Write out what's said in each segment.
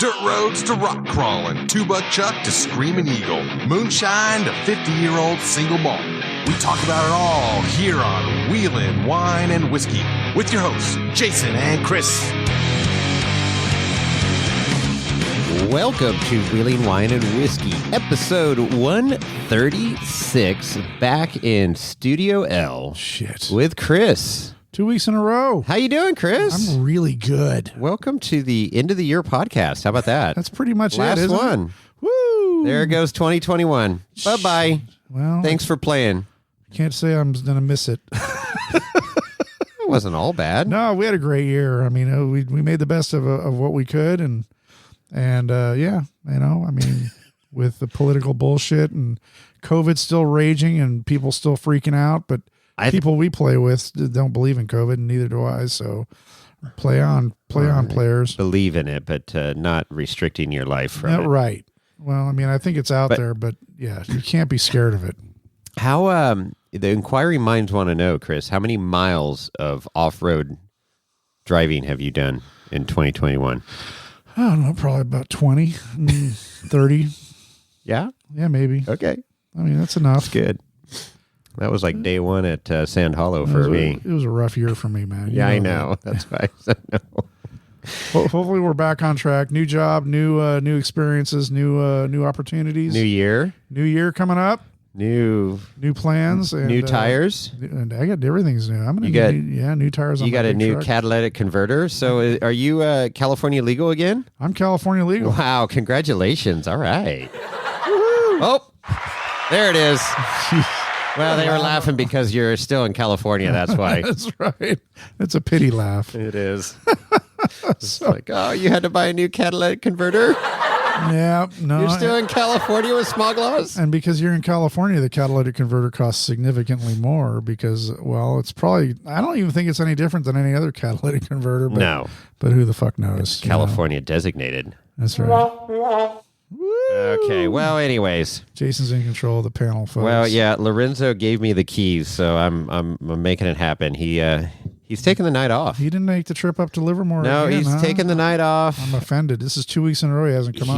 Dirt roads to rock crawling, two-buck chuck to screaming eagle, moonshine to 50-year-old single malt. We talk about it all here on Wheelin' Wine and Whiskey with your hosts, Jason and Chris. Welcome to Wheeling Wine and Whiskey, episode 136, back in Studio L. Shit. With Chris. 2 weeks in a row. How you doing, Chris? I'm really good. Welcome to the end of the year podcast. How about that? That's pretty much Last it, isn't one. it? Woo! There goes 2021. Bye-bye. Well, Thanks for playing. Can't say I'm going to miss it. It wasn't all bad. No, we had a great year. I mean, we made the best of what we could, and yeah, you know, I mean, with the political bullshit and COVID still raging and people still freaking out, but people we play with don't believe in COVID, and neither do I. So play on, players. Believe in it, but not restricting your life from it. Right. Well, I mean, I think it's out there, but yeah, you can't be scared of it. How the inquiring minds want to know, Chris, how many miles of off-road driving have you done in 2021? I don't know, probably about 20, 30. Yeah? Yeah, maybe. Okay. I mean, that's enough. That's good. That was like day one at Sand Hollow for me. It was a rough year for me, man. I know. That's why I said no. Hopefully we're back on track. New job, new experiences, new opportunities. New year coming up. New plans. And, new tires. And I got everything's new. I'm gonna new tires. You got a new truck. catalytic converter. So are you California legal again? I'm California legal. Wow! Congratulations! All right. Oh, there it is. Well, they were laughing because you're still in California. That's why. That's right. It's a pity laugh. It is. It's like, oh, you had to buy a new catalytic converter? Yeah, no. You're still in California with smog laws? And because you're in California, the catalytic converter costs significantly more because, well, it's probably, I don't even think it's any different than any other catalytic converter. But, no. But who the fuck knows? It's California designated. That's right. Okay, well, anyways. Jason's in control of the panel, folks. Well, yeah, Lorenzo gave me the keys, so I'm making it happen. He's taking the night off. He didn't make the trip up to Livermore. No, again, he's taking the night off. I'm offended. This is 2 weeks in a row he hasn't come up.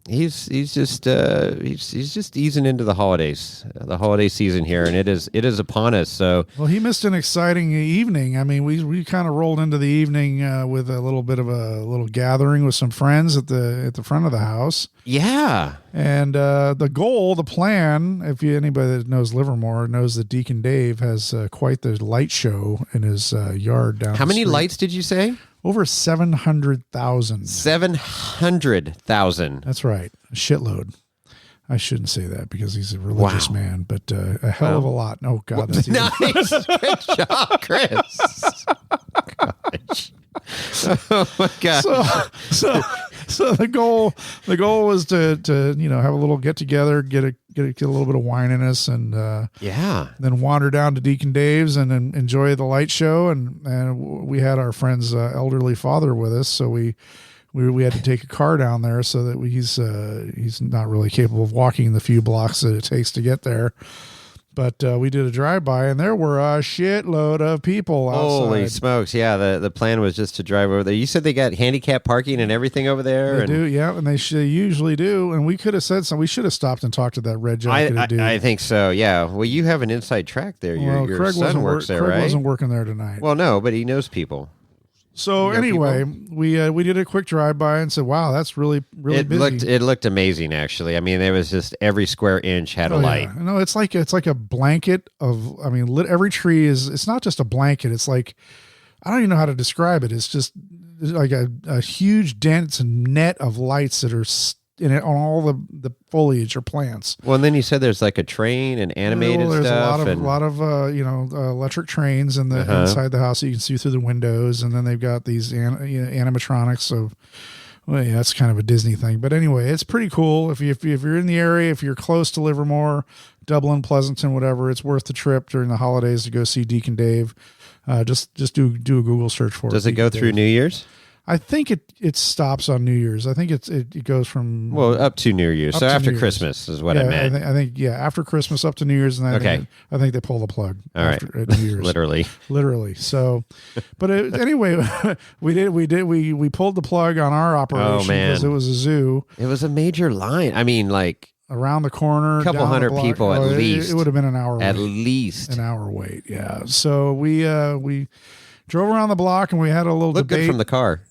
He's just easing into the holidays, the holiday season here, and it is upon us. So well, he missed an exciting evening. I mean, we kind of rolled into the evening with a little bit of a little gathering with some friends at the front of the house. Yeah. And the plan, if anybody that knows Livermore knows that Deacon Dave has quite the light show in his yard down How the many street. lights did you say? Over 700,000. 700,000. That's right. A shitload. I shouldn't say that because he's a religious man, but a hell of a lot. Oh, God. That's nice. Good job, Chris. Gosh. Oh, my God. So the goal was to have a little get together, get a little bit of wine in us, and then wander down to Deacon Dave's and enjoy the light show. And we had our friend's elderly father with us, so we had to take a car down there so that he's not really capable of walking the few blocks that it takes to get there. But we did a drive-by, and there were a shitload of people outside. Holy smokes, yeah. The plan was just to drive over there. You said they got handicap parking and everything over there? They do, yeah, and they usually do. And we could have said something. We should have stopped and talked to that red jacketed dude. I think so, yeah. Well, you have an inside track there. Your Craig son works there, right? Craig wasn't working there tonight. Well, no, but he knows people. So anyway, we did a quick drive-by and said, wow, that's really busy. It looked amazing, actually. I mean, there was just every square inch had a light. Yeah. No, it's like a blanket of, I mean, every tree it's not just a blanket. It's like, I don't even know how to describe it. It's just like a huge dense net of lights that are in it on all the foliage or plants. Well, and then you said there's like a train and animated there's stuff. There's a lot of electric trains in the inside the house that you can see through the windows, and then they've got these animatronics of. Well, yeah, that's kind of a Disney thing, but anyway, it's pretty cool. If you're in the area, if you're close to Livermore, Dublin, Pleasanton, whatever, it's worth the trip during the holidays to go see Deacon Dave. Just do a Google search for it. Does it go through New Year's? I think it stops on New Year's. I think it goes from up to New Year's. So after Christmas is what I meant. I think after Christmas up to New Year's, and then I think they pull the plug. All right, at New Year's. literally. So, but anyway, we pulled the plug on our operation because it was a zoo. It was a major line. I mean, like around the corner, a couple hundred people at least. It would have been an hour. At least an hour wait. Yeah. So we drove around the block and we had a little debate. Looked good from the car.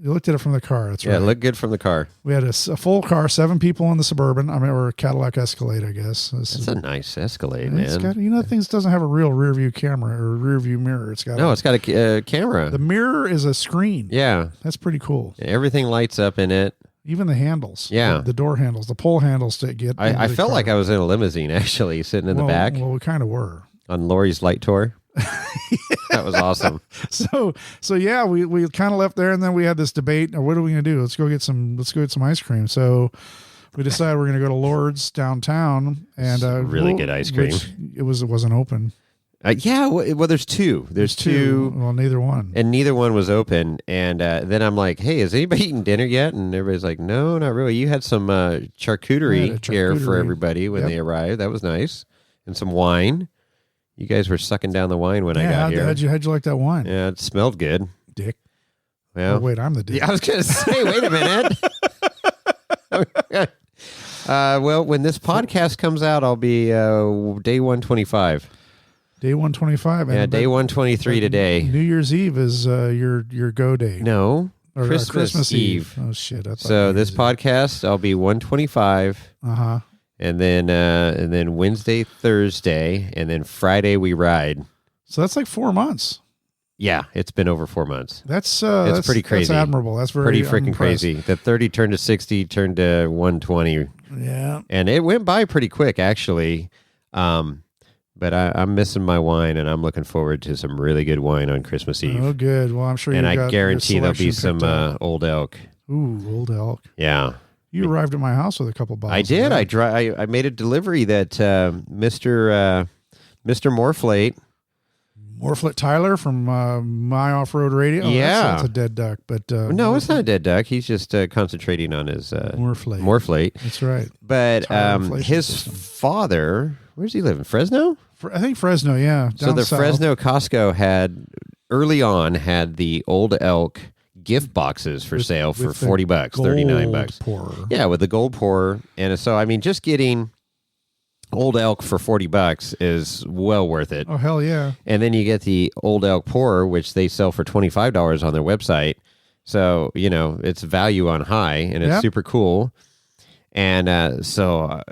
You looked at it from the car. That's right. Yeah, it looked good from the car. We had a full car, 7 people in the Suburban. Or a Cadillac Escalade, I guess. That's a nice Escalade, man. It's got, things doesn't have a real rear view camera or rear view mirror. It's got a camera. The mirror is a screen. Yeah, that's pretty cool. Everything lights up in it. Even the handles. Yeah, the door handles, the pull handles to get. I felt like I was in a limousine actually, sitting in the back. Well, we kind of were on Lori's light tour. That was awesome. So yeah, we kind of left there, and then we had this debate. What are we gonna do? Let's go get some ice cream. So we decided we're gonna go to Lord's downtown, and really good ice cream. It wasn't open. Well, there's two. There's two. Well, neither one. And neither one was open. And then I'm like, hey, has anybody eaten dinner yet? And everybody's like, no, not really. You had some charcuterie here for everybody when they arrived. That was nice. And some wine. You guys were sucking down the wine when I got here. How'd you like that wine? Yeah, it smelled good. Dick. Well, wait, I'm the dick. Yeah, I was going to say, wait a minute. Well, when this podcast comes out, I'll be day 125. Day 125. Yeah, day 123 today. New Year's Eve is your go day. No, Christmas Eve. Oh shit! So this podcast, I'll be 125. And then Wednesday, Thursday, and then Friday we ride. So that's like 4 months. Yeah, it's been over 4 months. That's pretty crazy. That's admirable. That's pretty freaking crazy. The 30 turned to 60, turned to 120. Yeah, and it went by pretty quick actually. But I'm missing my wine, and I'm looking forward to some really good wine on Christmas Eve. Oh, good. Well, I'm sure. And I guarantee there'll be some Old Elk. Ooh, Old Elk. Yeah. You arrived at my house with a couple bottles. I did. I made a delivery that Mr. Morflate Tyler from My Off-Road Radio. That's a dead duck, but no, it's not a dead duck. He's just concentrating on his Morflate. That's right. But his father, where does he live? In Fresno? I think Fresno. Yeah. So the south. Fresno Costco had the Old Elk gift boxes for sale for $40, $39. Pourer. Yeah, with the gold pourer. And so, I mean, just getting Old Elk for $40 is well worth it. Oh, hell yeah. And then you get the Old Elk pourer, which they sell for $25 on their website. So, it's value on high, and it's super cool. And so,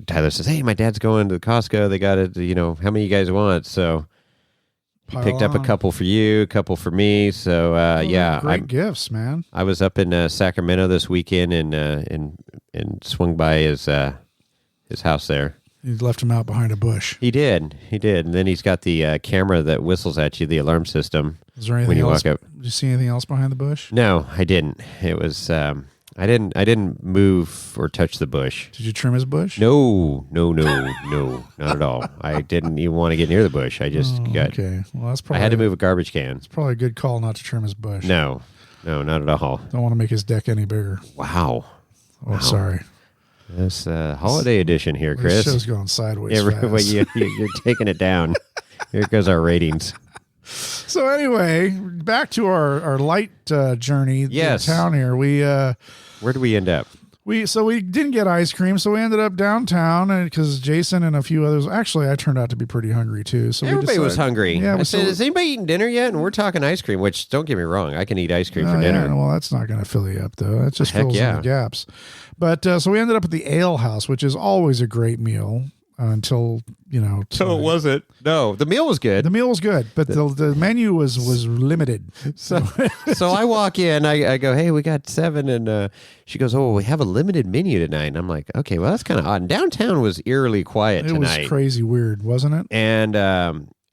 Tyler says, hey, my dad's going to Costco. They got it, how many you guys want? So picked up a couple for you, a couple for me. So great gifts, man. I was up in Sacramento this weekend and swung by his house there. You left him out behind a bush. He did, and then he's got the camera that whistles at you, the alarm system. Is there anything when you else? Walk up. Did you see anything else behind the bush? No, I didn't. It was I didn't move or touch the bush. Did you trim his bush? No, not at all. I didn't even want to get near the bush. I just got. Okay, well that's probably. I had to move a garbage can. It's probably a good call not to trim his bush. No, not at all. Don't want to make his deck any bigger. Wow. Sorry. This holiday edition here, Chris. This show's going sideways. You're taking it down. Here goes our ratings. So anyway, back to our light journey in town here. Where do we end up? We didn't get ice cream, so we ended up downtown, and because Jason and a few others. Actually, I turned out to be pretty hungry too. So everybody was hungry. Yeah, I said, "Has anybody eaten dinner yet?" And we're talking ice cream. Which, don't get me wrong, I can eat ice cream for dinner. Yeah, well, that's not going to fill you up though. That just fills in the gaps. But so we ended up at the Ale House, which is always a great meal. Until So it wasn't. No, the meal was good. The meal was good, but the menu was limited. So I walk in, I go, hey, we got 7, and she goes, oh, we have a limited menu tonight. And I'm like, okay, well, that's kind of odd. And downtown was eerily quiet tonight. It was crazy weird, wasn't it?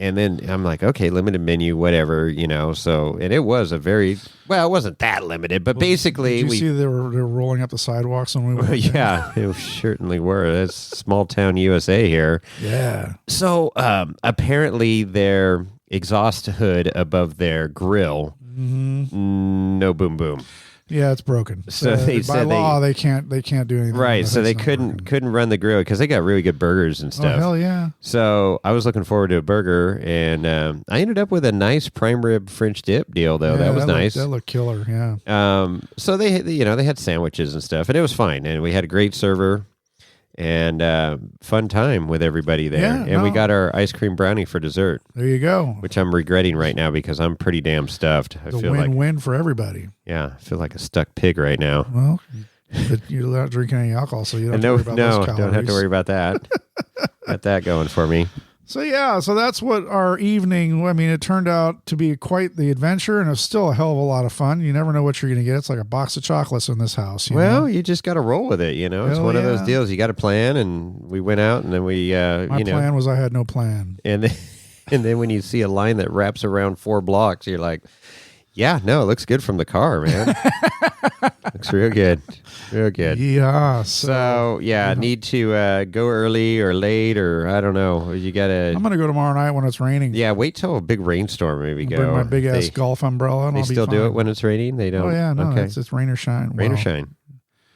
And then I'm like, okay, limited menu, whatever, So, and it was it wasn't that limited, but basically, did you see they were rolling up the sidewalks when we went? Yeah, they certainly were. That's small town USA here. Yeah. So apparently, their exhaust hood above their grill no boom boom. Yeah, it's broken. So they by law they can't do anything. Right, so they couldn't run the grill because they got really good burgers and stuff. Oh hell yeah! So I was looking forward to a burger, and I ended up with a nice prime rib French dip deal. Though that was nice. That looked killer. Yeah. So they had sandwiches and stuff, and it was fine, and we had a great server. And fun time with everybody there. And we got our ice cream brownie for dessert. There you go. Which I'm regretting right now because I'm pretty damn stuffed. I feel win-win for everybody. Yeah, I feel like a stuck pig right now. Well, but you're not drinking any alcohol, so you don't have to worry about those calories. Don't have to worry about that. Got that going for me. So that's what our evening, I mean, it turned out to be quite the adventure, and it's still a hell of a lot of fun. You never know what you're going to get. It's like a box of chocolates in this house. You just got to roll with it, you know. It's one of those deals. You got to plan, and we went out, and then we, My plan was I had no plan. And then when you see a line that wraps around 4 blocks, you're like, yeah, no, it looks good from the car, man. Looks real good. Real good. Yeah. So need to go early or late or I don't know. You got to... I'm going to go tomorrow night when it's raining. Yeah, wait till a big rainstorm maybe go. Bring my big-ass golf umbrella and They I'll be still fine. do it when it's raining? They don't? Oh, yeah. No, okay. It's rain or shine. Rain or shine.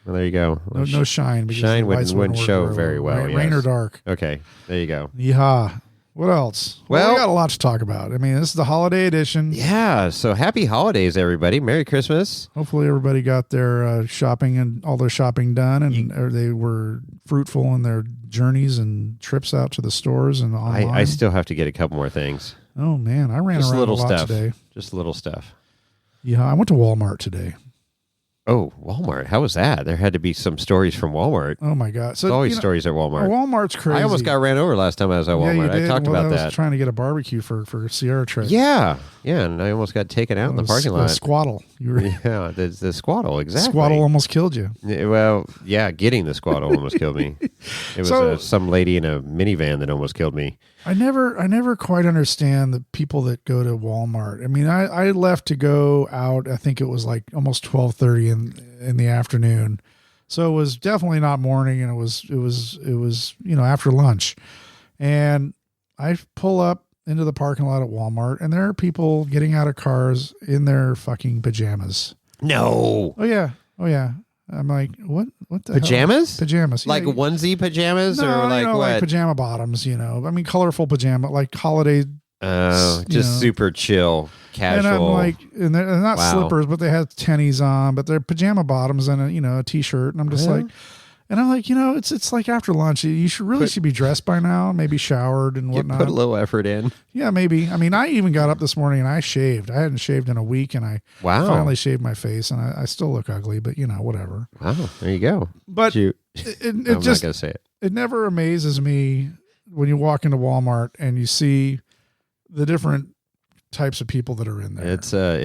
Well, there you go. No shine. Shine wouldn't show very well. Rain or dark. Okay. There you go. Yeah. What else? Well, we got a lot to talk about. I mean, this is the holiday edition. Yeah. So happy holidays, everybody. Merry Christmas. Hopefully everybody got their shopping and all their shopping done and they were fruitful in their journeys and trips out to the stores and online. I still have to get a couple more things. Oh, man. I ran around a lot today. Just little stuff. Yeah. I went to Walmart today. Oh, Walmart. How was that? There had to be some stories from Walmart. Oh, my God. So, there's always stories at Walmart. Walmart's crazy. I almost got ran over last time I was at Walmart. I talked about that. I was trying to get a barbecue for Sierra trip. Yeah. Yeah, and I almost got taken out in the parking lot. The squaddle. Yeah, the squaddle, exactly. Squaddle almost killed you. Well, yeah, getting the squaddle almost killed me. It was some lady in a minivan that almost killed me. I never quite understand the people that go to Walmart. I mean, I left to go out. I think it was like almost 12:30 in the afternoon, so it was definitely not morning, and it was after lunch, and I pull up into the parking lot at Walmart, and there are people getting out of cars in their fucking pajamas. No. Oh yeah. I'm like, what the pajamas? Hell? Pajamas. Like onesie pajamas or like what? Like pajama bottoms, I mean, colorful pajama, like holiday. Just super chill, casual. And I'm like, and they're not slippers, but they have tennies on, but they're pajama bottoms and a t-shirt. And I'm just like, it's like after lunch. You should be dressed by now, maybe showered and whatnot. Put a little effort in. Yeah, maybe. I mean, I even got up this morning and I shaved. I hadn't shaved in a week, and I finally shaved my face, and I still look ugly, but whatever. Wow, there you go. But I'm not gonna say it. It never amazes me when you walk into Walmart and you see the different types of people that are in there. It's a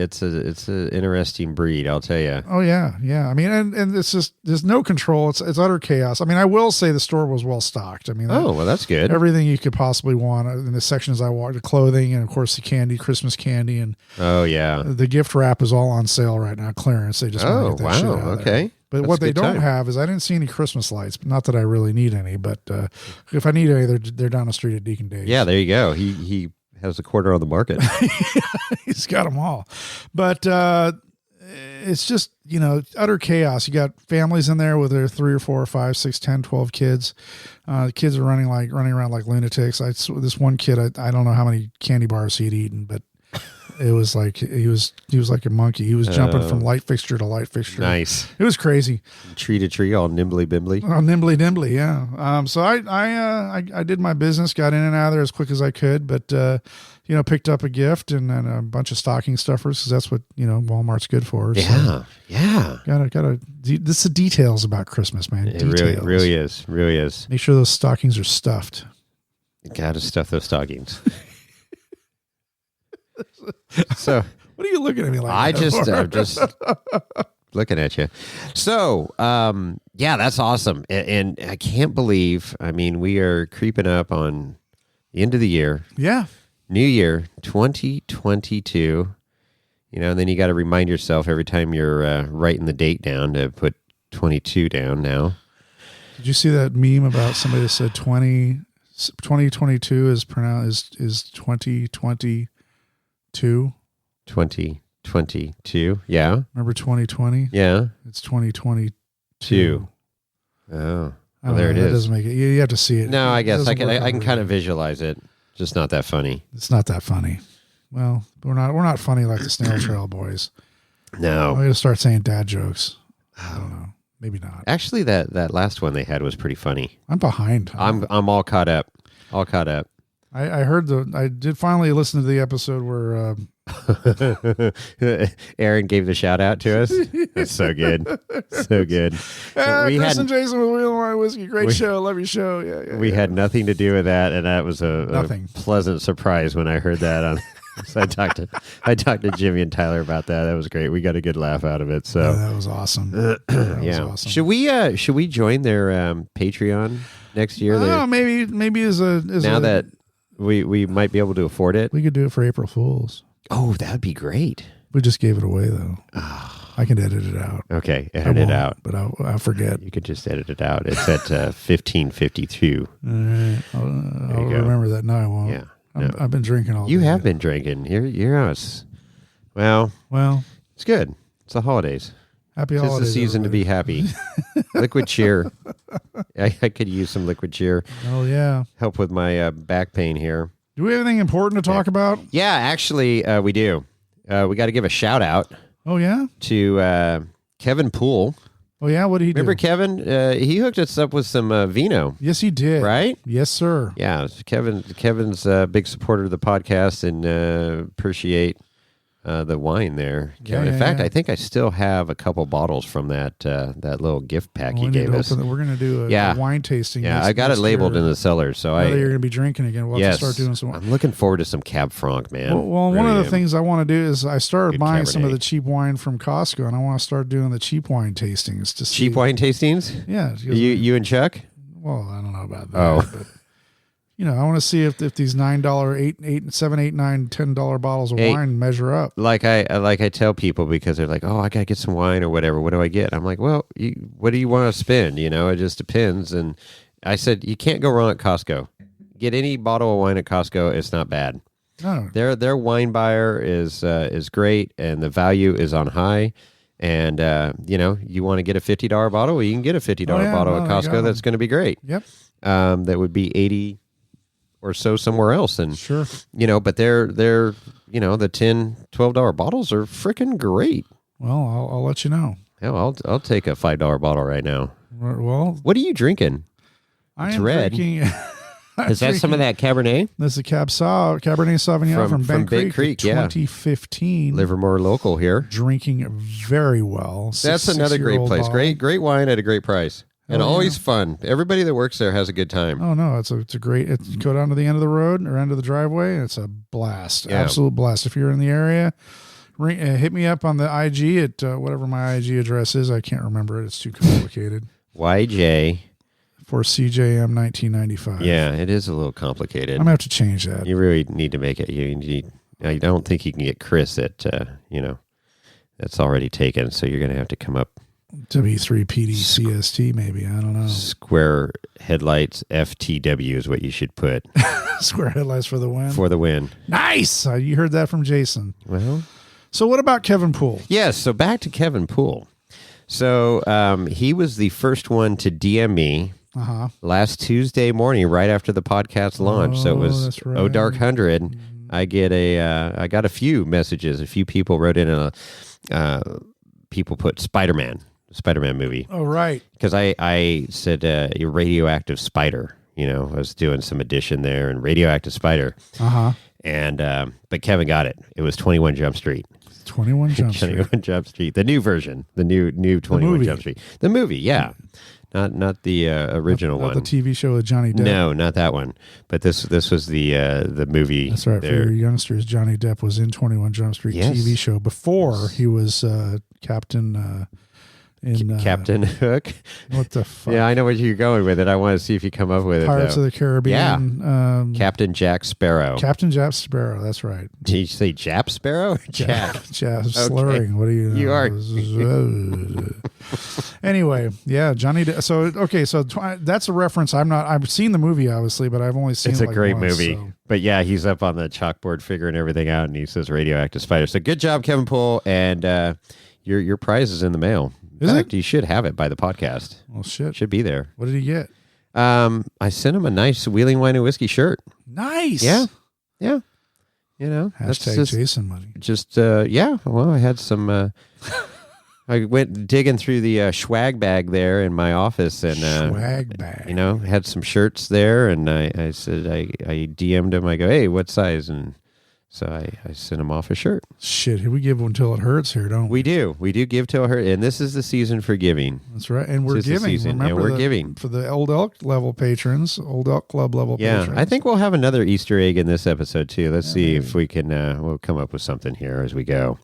interesting breed, I'll tell you. Oh yeah. I mean, and it's just there's no control. It's utter chaos. I mean, I will say the store was well stocked. I mean, that's good. Everything you could possibly want in the sections I walked, the clothing, and of course the candy, Christmas candy, and the gift wrap is all on sale right now, clearance. They just want to get that shit out of there. But what they don't have is I didn't see any Christmas lights. Not that I really need any, but if I need any, they're down the street at Deacon Dave's. Yeah, there you go. He has a quarter on the market. He's got them all. But it's just, utter chaos. You got families in there with their 3 or 4 or 5, 6, 10, 12 kids. The kids are running around like lunatics. This one kid, I don't know how many candy bars he'd eaten, but it was like he was like a monkey. He was jumping from light fixture to light fixture. Nice. It was crazy. Tree to tree, all nimbly bimbly. Oh, nimbly dimbly, yeah. So I did my business, got in and out of there as quick as I could, but picked up a gift and then a bunch of stocking stuffers because that's what Walmart's good for. Yeah, yeah. Gotta. This is the details about Christmas, man. It really is. Make sure those stockings are stuffed. You gotta stuff those stockings. So what are you looking at me like? I'm just looking at you. So that's awesome, and I can't believe. I mean, we are creeping up on the end of the year. Yeah, New Year 2022. And then you got to remind yourself every time you're writing the date down to put 22 down. Now, did you see that meme about somebody that said 2022 is pronounced is 2022? 2022. 22. Yeah. Remember 2020? Yeah. It's 2022. Oh, well, there it is. That doesn't make it. You have to see it. No, I guess I can kind of visualize it. Just not that funny. It's not that funny. Well, we're not funny like the Snail Trail Boys. No. I'm going to start saying dad jokes. I don't know. Maybe not. Actually, that last one they had was pretty funny. I'm behind. I'm all caught up. All caught up. I heard I did finally listen to the episode where Aaron gave the shout out to us. That's so good. So good. Chris and Jason with Wheel and Wine Whiskey. Great show. Love your show. Yeah. We had nothing to do with that, and that was a pleasant surprise when I heard that on. So I talked to Jimmy and Tyler about that. That was great. We got a good laugh out of it. So that was awesome. That was awesome. Should we join their Patreon next year? Maybe as that we might be able to afford it. We could do it for April Fools. Oh, that'd be great. We just gave it away though. I can edit it out. Okay, edit it out. But I'll forget. You could just edit it out. It's at 15:52. All right. I'll remember that. No, I won't. Yeah. I've been drinking all day. You have been drinking. You're us. Well, it's good. It's the holidays. Happy holidays. It's the season to be happy. Liquid cheer. I could use some liquid cheer. Oh, yeah. Help with my back pain here. Do we have anything important to talk about? Yeah, actually, we do. We got to give a shout out. Oh, yeah? To Kevin Poole. Oh, yeah? What did he do? Remember Kevin? He hooked us up with some vino. Yes, he did. Right? Yes, sir. Yeah. Kevin's a big supporter of the podcast and appreciate the wine there. In fact, I think I still have a couple bottles from that little gift pack he gave us. We're going to do a wine tasting. Yeah, I got it labeled in the cellar. So you're going to be drinking again. We'll have to start doing some. I'm looking forward to some Cab Franc, man. Well, really one of the things I want to do is I started buying some of the cheap wine from Costco, and I want to start doing the cheap wine tastings. Cheap wine tastings? Yeah. You and Chuck? Well, I don't know about that. But, I want to see if these $9, $7, $8, $9, $10 bottles of wine measure up. Like I tell people because they're like, oh, I gotta get some wine or whatever. What do I get? I'm like, well, what do you want to spend? It just depends. And I said, you can't go wrong at Costco. Get any bottle of wine at Costco. It's not bad. No. Their wine buyer is great, and the value is on high. And you want to get a $50 bottle, well, you can get a $50 bottle at Costco. That's going to be great. Yep. That would be $80 or so somewhere else, and sure, but they're the $10-$12 bottles are freaking great. Well, I'll let you know. Hell, I'll take a $5 bottle right now. Well, what are you drinking? It's red. Is that some of that Cabernet? This is a Cabernet Sauvignon from Big Creek 2015. Livermore local here. Drinking very well. That's another great place. Bottle. Great wine at a great price. And always fun. Everybody that works there has a good time. Oh, no, it's a great, go down to the end of the road or end of the driveway, and it's a blast. Yeah. Absolute blast. If you're in the area, hit me up on the IG at whatever my IG address is. I can't remember it. It's too complicated. YJ. For CJM 1995. Yeah, it is a little complicated. I'm going to have to change that. You really need to make it. I don't think you can get Chris at, that's already taken, so you're going to have to come up. W3PD CST, maybe. I don't know. Square headlights FTW is what you should put. Square headlights for the win. For the win. Nice. You heard that from Jason. Well, so what about Kevin Poole? Yes. So back to Kevin Poole. So he was the first one to DM me last Tuesday morning, right after the podcast launch. So it was Oh Dark 100. I got a few messages. A few people wrote in people put Spider-Man movie. Oh, right. Because I said a radioactive spider. I was doing some addition there, and radioactive spider. And but Kevin got it. It was 21 Jump Street. 21 Jump Street. 21 Jump Street. The new version. The new 21 Jump Street. The movie, yeah. Not the original one. Not the TV show with Johnny Depp. No, not that one. But this was the movie. That's right. There. For your youngsters, Johnny Depp was in 21 Jump Street TV show before he was Captain Captain Hook. What the fuck? Yeah, I know where you're going with it. I want to see if you come up with Pirates of the Caribbean. Yeah. Captain Jack Sparrow. Captain Jack Sparrow. That's right. Did you say Jap Sparrow? Or Jack. Slurring. What do you know? You are. Anyway, yeah, Johnny. So that's a reference. I've seen the movie obviously, but I've only seen. It's a great movie. So. But yeah, he's up on the chalkboard figuring everything out, and he says radioactive spider. So good job, Kevin Poole, and your prize is in the mail. In fact, you should have it by the podcast. Well, shit. Should be there. What did he get? I sent him a nice Wheeling Wine and Whiskey shirt. Nice. Yeah. You know, hashtag Jason money. Just yeah. Well, I had some. I went digging through the swag bag there in my office, and swag bag. You know, had some shirts there, and I said I DM'd him. I go, hey, what size? And so I sent him off a shirt. Shit, we give one till it hurts here, don't we? We do give till it hurts, and this is the season for giving. That's right, and we're giving. Remember, we're giving for the Old Elk level patrons, Old Elk Club level. patrons. I think we'll have another Easter egg in this episode too. Let's see if we can. We'll come up with something here as we go.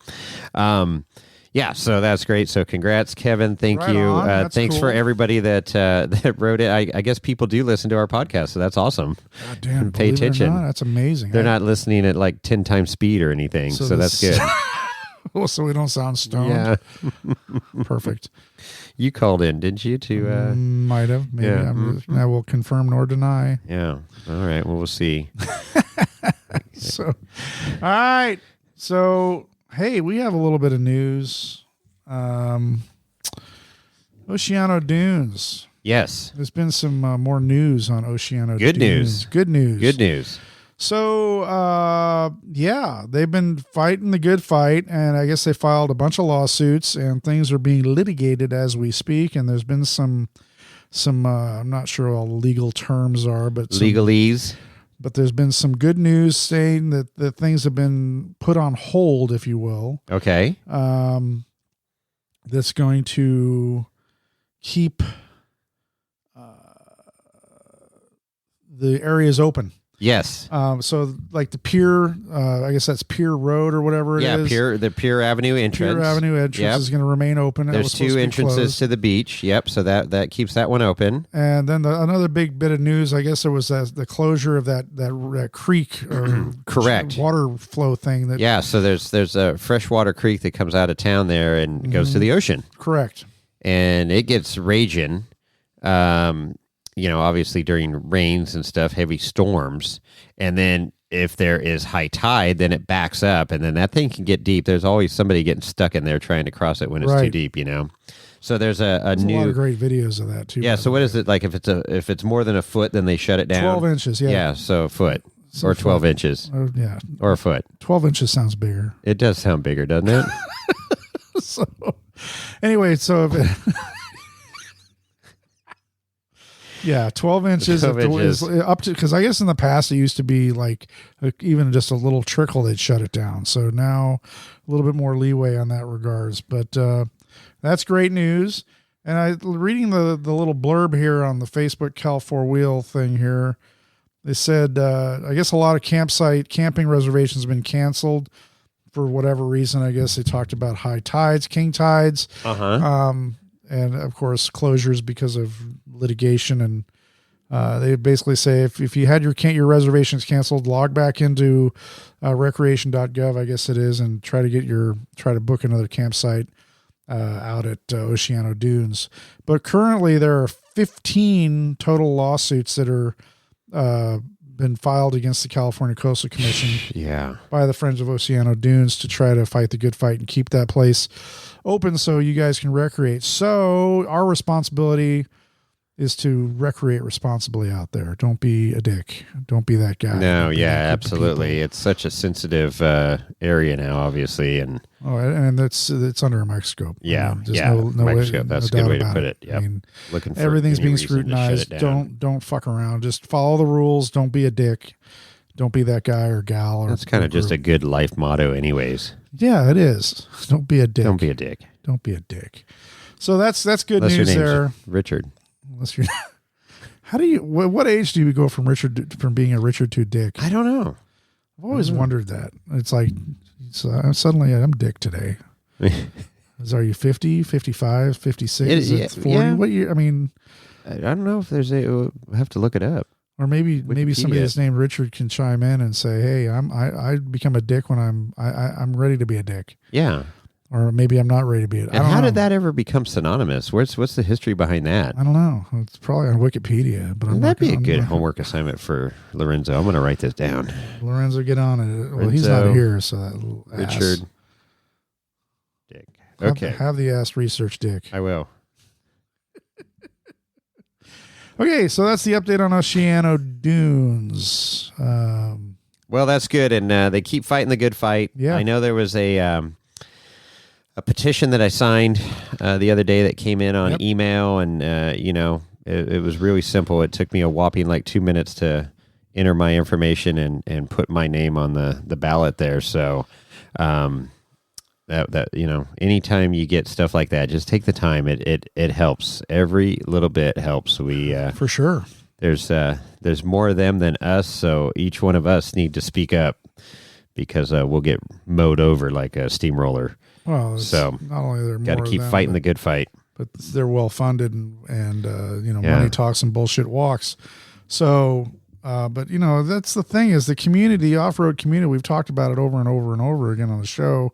Yeah, so that's great. So congrats, Kevin. Thank you. Thanks for everybody that that wrote it. I guess people do listen to our podcast, so that's awesome. God damn, and pay attention. That's amazing. They're not listening at like 10 times speed or anything, so that's good. Well, so we don't sound stoned. Yeah. Perfect. You called in, didn't you? To might have. Maybe. Yeah. I will confirm nor deny. Yeah. All right. Well, we'll see. So, all right. So, hey, we have a little bit of news. Oceano Dunes. Yes. There's been some more news on Oceano Good Dunes. Good news. Good news. So, yeah, they've been fighting the good fight, and I guess they filed a bunch of lawsuits, and things are being litigated as we speak, and there's been some I'm not sure what all the legal terms are, but legalese. But there's been some good news saying that things have been put on hold, if you will. Okay. That's going to keep the areas open. Yes. So like the Pier, I guess that's Pier Road or whatever it is. Yeah, the Pier Avenue entrance. Pier Avenue entrance is going to remain open. There's two entrances to the beach. Yep. So that keeps that one open. And then another big bit of news, I guess there was the closure of that creek or correct water flow thing. So there's a freshwater creek that comes out of town there and goes to the ocean. Correct. And it gets raging. Obviously during rains and stuff, heavy storms. And then if there is high tide, then it backs up, and then that thing can get deep. There's always somebody getting stuck in there trying to cross it when it's too deep, So there's a lot of great videos of that too. Yeah. So what is it like if it's more than a foot, then they shut it down? 12 inches. Yeah. Yeah. So a foot or 12 inches. Yeah. Or a foot. 12 inches sounds bigger. It does sound bigger, doesn't it? So anyway, so if it, yeah, 12 inches, 12 inches. Is up to, because I guess in the past it used to be like even just a little trickle, they'd shut it down. So now a little bit more leeway on that regards, but that's great news. And reading the little blurb here on the Facebook Cal 4-Wheel thing here, they said, I guess a lot of camping reservations have been canceled for whatever reason. I guess they talked about high tides, king tides. And of course closures because of litigation, and they basically say if you had your reservations canceled, log back into recreation.gov, I guess it is, and try to book another campsite out at Oceano Dunes. But currently there are 15 total lawsuits that are been filed against the California Coastal Commission by the Friends of Oceano Dunes to try to fight the good fight and keep that place open so you guys can recreate. So our responsibility is to recreate responsibly out there. Don't be a dick. Don't be that guy. No, absolutely. It's such a sensitive area now, obviously, and it's under a microscope. Yeah, no microscope. That's a good way to put it. I mean, everything's being scrutinized. Don't fuck around. Just follow the rules. Don't be a dick. Don't be that guy or gal. That's kind of just a good life motto, anyways. Yeah, it is. Don't be a dick. Don't be a dick. Don't be a dick. So that's good news there, Richard. Unless you're, what age do you go from being a Richard to Dick? I don't know. I've always wondered that. It's like, suddenly I'm Dick today. Are you 50, 55, 56, 40? Yeah. What year? I mean, I don't know if we'll have to look it up. Or maybe somebody that's named Richard can chime in and say, hey, I become a dick when I'm ready to be a dick. Yeah. Or maybe I'm not ready to be it. And how did that ever become synonymous? What's the history behind that? I don't know. It's probably on Wikipedia. But that'd be a good homework assignment for Lorenzo. I'm going to write this down. Lorenzo, get on it. Well, he's not here, so that little Richard ass. Dick. Okay. Have the ass research, Dick. I will. Okay, so that's the update on Oceano Dunes. Well, that's good, and they keep fighting the good fight. Yeah. I know there was a petition that I signed the other day that came in on email, and it was really simple. It took me a whopping 2 minutes to enter my information and put my name on the ballot there. So that anytime you get stuff like that, just take the time. It helps. Every little bit helps. We for sure. There's more of them than us, so each one of us need to speak up because we'll get mowed over like a steamroller. Well, so not only they're got to keep fighting the good fight, but they're well funded and money talks and bullshit walks. So, but that's the thing is the community, off-road community. We've talked about it over and over and over again on the show,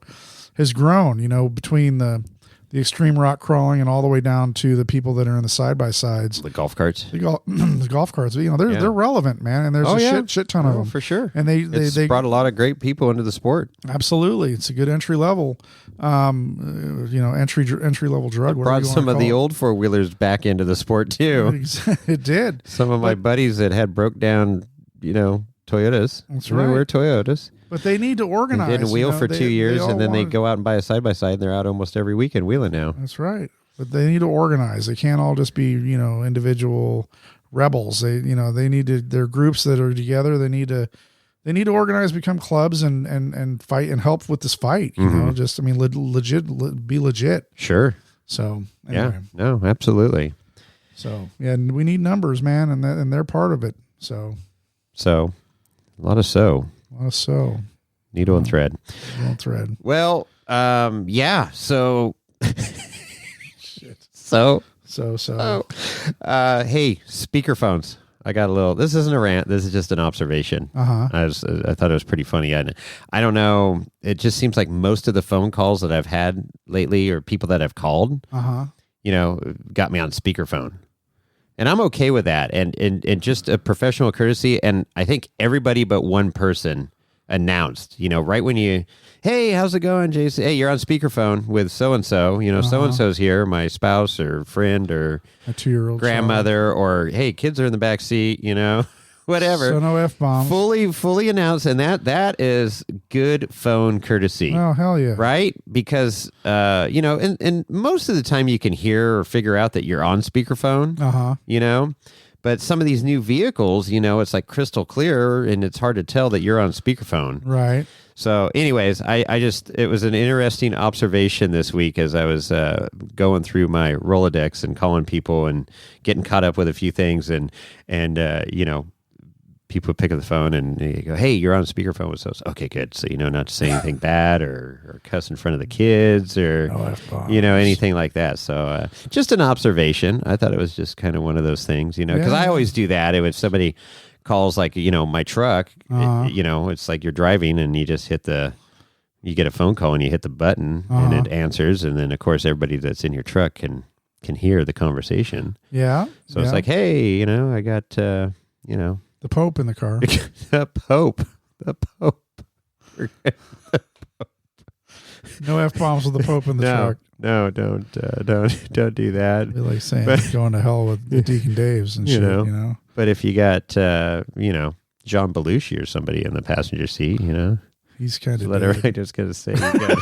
has grown. Between the extreme rock crawling and all the way down to the people that are in the side-by-sides. The golf carts. The golf carts. They're relevant, man. And there's shit ton of them. For sure. And they brought a lot of great people into the sport. Absolutely. It's a good entry level, entry level drug. It brought some of the old four-wheelers back into the sport too. It did. Some of my buddies that had broke down, Toyotas. That's right. They were Toyotas. But they need to organize. They didn't wheel for 2 years, and then they go out and buy a side-by-side, and they're out almost every weekend wheeling now. That's right. But they need to organize. They can't all just be, individual rebels. They need to, they're groups that are together. They need to organize, become clubs and fight and help with this fight. Be legit. Sure. So, anyway. Yeah. No, absolutely. So, and we need numbers, man, and they're part of it. So, a lot of needle and thread. Well, yeah. So, hey, speakerphones. I got a little. This isn't a rant. This is just an observation. I thought it was pretty funny. I don't know. It just seems like most of the phone calls that I've had lately, or people that I've called, got me on speakerphone. And I'm okay with that, and just a professional courtesy. And I think everybody but one person announced, right when hey, how's it going, Jason? Hey, you're on speakerphone with so-and-so. So-and-so's here, my spouse or friend or a 2-year-old grandmother, or hey, kids are in the back seat, whatever. So no F-bombs. Fully announced, and that is good phone courtesy. Oh, hell yeah. Right? Because, and most of the time you can hear or figure out that you're on speakerphone, but some of these new vehicles, it's like crystal clear, and it's hard to tell that you're on speakerphone. Right. So anyways, it was an interesting observation this week as I was going through my Rolodex and calling people and getting caught up with a few things, and people pick up the phone and you go, hey, you're on speakerphone with us. Okay, good. So, not to say anything bad or cuss in front of the kids or, anything like that. So just an observation. I thought it was just kind of one of those things, because I always do that. If somebody calls my truck, it's like you're driving and you just you get a phone call and you hit the button and it answers. And then, of course, everybody that's in your truck can hear the conversation. Yeah. So it's like, hey, I got, the Pope in the car. The Pope. No F-bombs with the Pope in the truck. No, don't do that. It'd be like saying going to hell with the Deacon Daves and shit, But if you got, John Belushi or somebody in the passenger seat, he's kind of. I just got to say, you got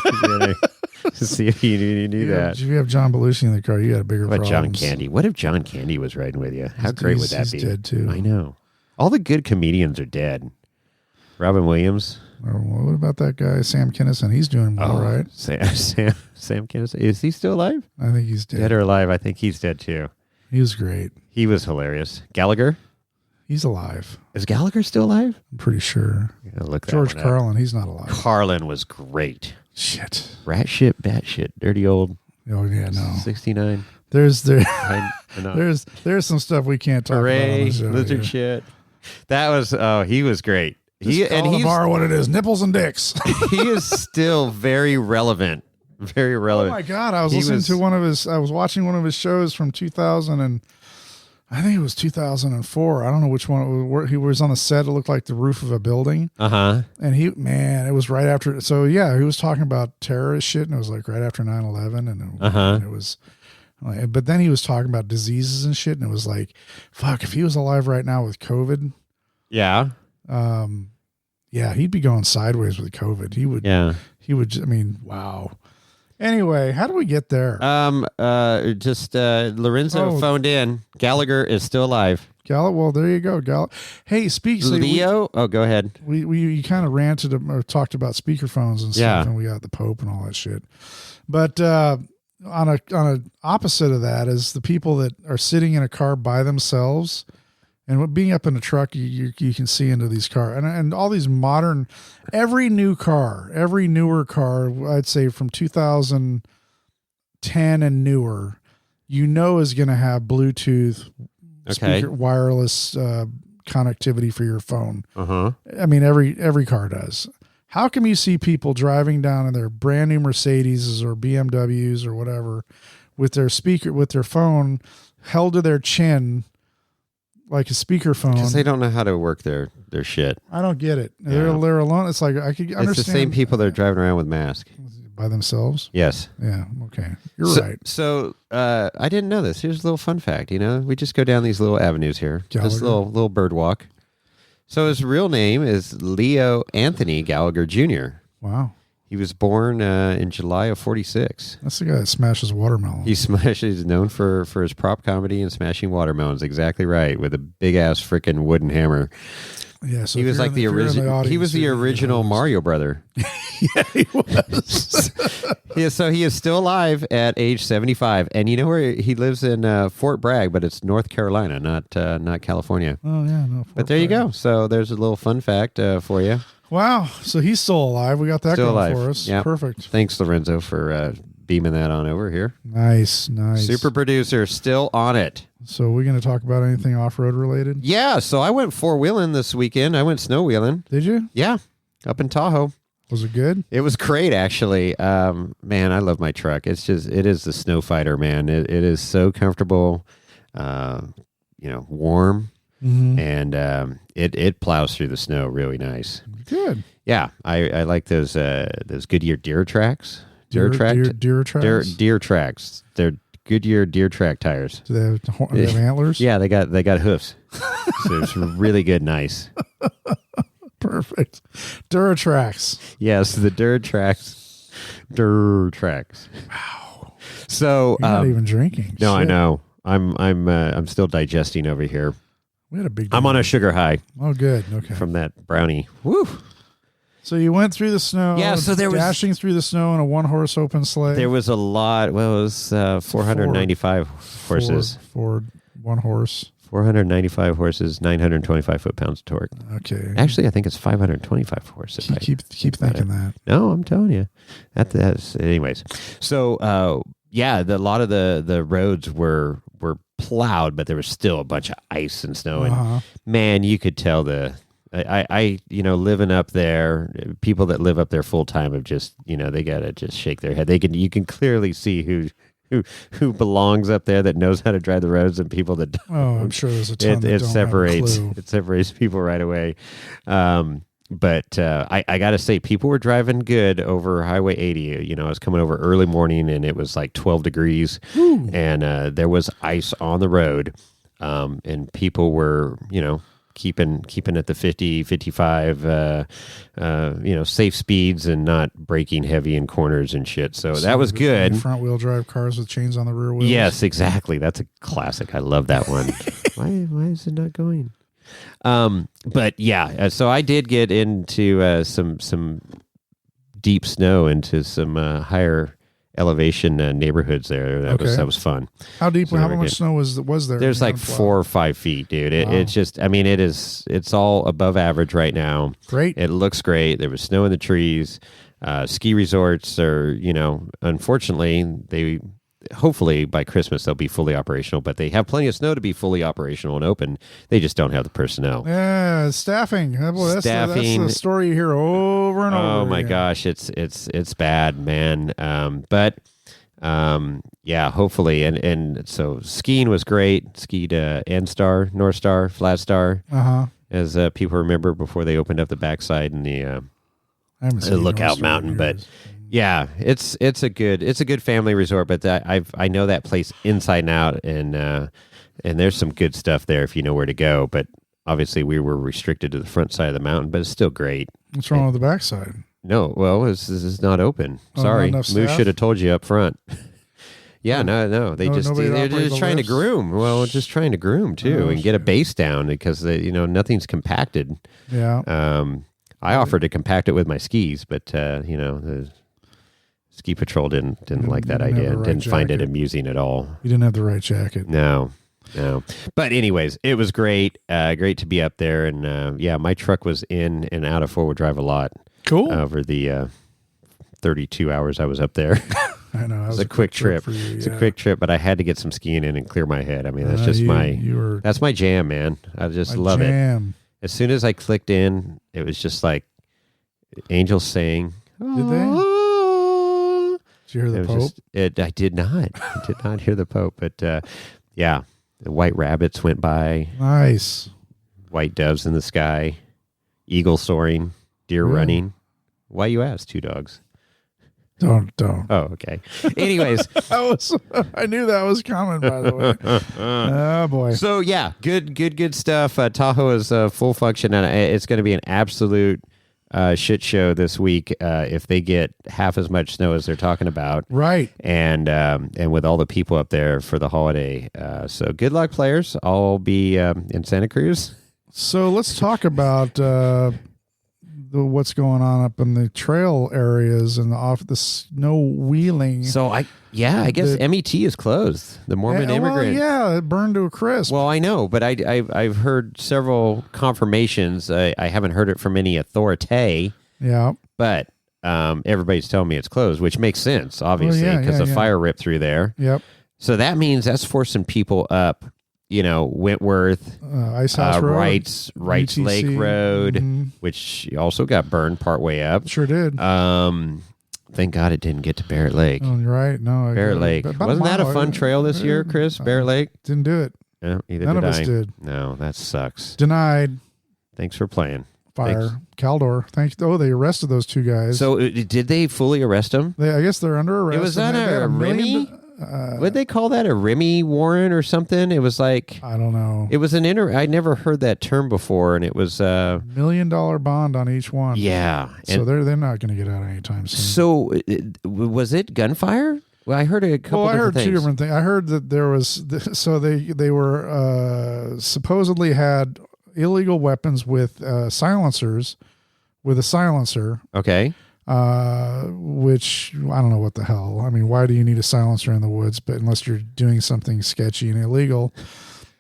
to see if you do that. If you have John Belushi in the car, you got a bigger problem. John Candy? What if John Candy was riding with you? How great would that be? He's dead too. I know. All the good comedians are dead. Robin Williams. What about that guy, Sam Kinison? He's doing well, right? Sam Kinison. Is he still alive? I think he's dead. Dead or alive? I think he's dead too. He was great. He was hilarious. Gallagher? He's alive. Is Gallagher still alive? I'm pretty sure. Look George Carlin, he's not alive. Carlin was great. Shit. Rat shit, bat shit, dirty old. Oh yeah, no. 69. There's some stuff we can't talk about on the show. Lizard shit. That was he was great. He's the bar what it is, nipples and dicks. He is still very relevant Very relevant. Oh my God. I was watching one of his shows from 2000 and I think it was 2004. I don't know which one it was. He was on the set. It looked like the roof of a building. Uh-huh. And it was right after. So yeah, he was talking about terrorist shit and it was like right after 9/11 and it was, but then he was talking about diseases and shit and it was like, fuck, if he was alive right now with COVID. Yeah. Yeah, he'd be going sideways with COVID. He would. Yeah. He would. I mean, wow. Anyway, how do we get there? Lorenzo phoned in. Gallagher is still alive. Well, there you go. Hey, Leo. Go ahead. We kind of ranted or talked about speakerphones and stuff, and we got the Pope and all that shit. But on a opposite of that is the people that are sitting in a car by themselves. And being up in a truck, you can see into these cars and all these modern, every newer car, I'd say from 2010 and newer, is going to have Bluetooth, speaker, wireless connectivity for your phone. Uh-huh. I mean, every car does. How come you see people driving down in their brand new Mercedes or BMWs or whatever with their phone held to their chin? Like a speakerphone, because they don't know how to work their shit. I don't get it. They're alone. It's like I could understand. It's the same people that are driving around with masks by themselves. Yes. Yeah. Okay. You're right. So I didn't know this. Here's a little fun fact. We just go down these little avenues here. Gallagher. This little bird walk. So his real name is Leo Anthony Gallagher Jr. Wow. He was born in July of 1946. That's the guy that smashes watermelons. He's known for his prop comedy and smashing watermelons. Exactly right, with a big ass freaking wooden hammer. Yeah, so he was like the original. He was the original Mario brother. Yeah, he was. Yeah, so he is still alive at age 75, and you know where he lives in Fort Bragg, but it's North Carolina, not California. Oh yeah, no. But there you go. So there's a little fun fact for you. Wow. So he's still alive. We got that still going alive. for us. Yep. Perfect. Thanks, Lorenzo, for beaming that on over here. Nice. Super producer, still on it. So we're going to talk about anything off-road related? Yeah. So I went four-wheeling this weekend. I went snow-wheeling. Did you? Yeah. Up in Tahoe. Was it good? It was great, actually. Man, I love my truck. It is the snow fighter, man. It is so comfortable, warm. Mm-hmm. And it plows through the snow really nice. Good. Yeah, I like those Goodyear Deer Tracks. Deer tracks. Deer Tracks. They're Goodyear Deer Track tires. Do they have antlers? Yeah, they got hoofs. So it's really good, nice. Perfect. Duratrax. Yes, the Duratrax. Duratrax. Wow. So you're not even drinking. No, Shit. I know. I'm still digesting over here. We had a big day. I'm on a sugar high. Oh, good. Okay. From that brownie. Woo. So you went through the snow. Yeah, so there was dashing through the snow in a one-horse open sleigh. There was a lot. Well, it was 495 horses. Ford, one horse. 495 horses, 925 foot-pounds of torque. Okay. Actually, I think it's 525 horses. Keep thinking that. No, I'm telling you. That's anyways. So, a lot of the roads were plowed, but there was still a bunch of ice and snow. And man, you could tell I living up there, people that live up there full time have just, they gotta just shake their head. You can clearly see who belongs up there, that knows how to drive the roads, and people that don't. Oh, I'm sure there's a ton that don't have a clue. It separates people right away. But I got to say, people were driving good over Highway 80. I was coming over early morning, and it was like 12 degrees, and there was ice on the road, and people were, keeping at the 50, 55, safe speeds and not braking heavy in corners and shit. So that was good. Front wheel drive cars with chains on the rear wheels. Yes, exactly. That's a classic. I love that one. Why is it not going? But yeah, so I did get into some deep snow into some higher elevation neighborhoods there. That was fun. How deep? How much snow was there? There's like 4 or 5 feet, dude. It's just, it's all above average right now. Great. It looks great. There was snow in the trees. Ski resorts are, unfortunately, hopefully by Christmas they'll be fully operational, but they have plenty of snow to be fully operational and open. They just don't have the personnel. Yeah, staffing. That's the story you hear over and over. Oh my gosh, it's bad, man. Yeah, hopefully, and so skiing was great. Skied N-Star, North Star, Flat Star, as people remember before they opened up the backside and the Lookout Mountain, but. Yeah, it's a good family resort, but I know that place inside and out, and there's some good stuff there if you know where to go. But obviously, we were restricted to the front side of the mountain, but it's still great. What's wrong with the backside? No, well, this is not open. Sorry, Moose should have told you up front. Yeah, no, they're just trying to groom. Well, just trying to groom too, and get a base down because nothing's compacted. Yeah. I offered to compact it with my skis, but the ski patrol didn't like that idea and didn't find it amusing at all. You didn't have the right jacket. No. But anyways, it was great. Great to be up there. And my truck was in and out of four-wheel drive a lot. Cool. Over the 32 hours I was up there. I know. It was a quick trip. For you, It's a quick trip, but I had to get some skiing in and clear my head. I mean, that's just that's my jam, man. I just love it. As soon as I clicked in, it was just like angels saying, Did they? Did you hear the Pope? I did not. I did not hear the Pope, but the white rabbits went by. Nice. White doves in the sky, eagle soaring, deer running. Why you ask? Two dogs. Don't. Oh, okay. Anyways. I knew that was coming, by the way. Oh, boy. So, yeah, good stuff. Tahoe is full function, and it's going to be an absolute shit show this week if they get half as much snow as they're talking about. Right. And with all the people up there for the holiday. So good luck, players. I'll be in Santa Cruz. So let's talk about what's going on up in the trail areas and the snow wheeling. So I guess MET is closed. The Mormon immigrant. Well, it burned to a crisp. Well, I know, but I've heard several confirmations. I haven't heard it from any authority. Yeah. But everybody's telling me it's closed, which makes sense, obviously, because the fire ripped through there. Yep. So that means that's forcing people up, Wentworth, Ice House Road, Wrights UTC, Lake Road, which also got burned partway up. Sure did. Thank God it didn't get to Barrett Lake. Oh, you're right. No, Barrett Lake. Wasn't that a fun trail this year, Chris? Barrett Lake? Didn't do it. No, neither None did of us did. No, that sucks. Denied. Thanks for playing. Fire. Thanks. Caldor. Thanks. Oh, they arrested those two guys. So did they fully arrest them? I guess they're under arrest. It was that a Remy? Would they call that a Remy warrant or something? It was like, I don't know. It was I'd never heard that term before, and it was $1 million bond on each one. Yeah. So they're not going to get out anytime soon. So was it gunfire? Well, I heard a couple. I heard things. two different things. I heard that there was they were supposedly had illegal weapons with silencers, with a silencer. Okay. Which I don't know what the hell. I mean, why do you need a silencer in the woods? But unless you're doing something sketchy and illegal.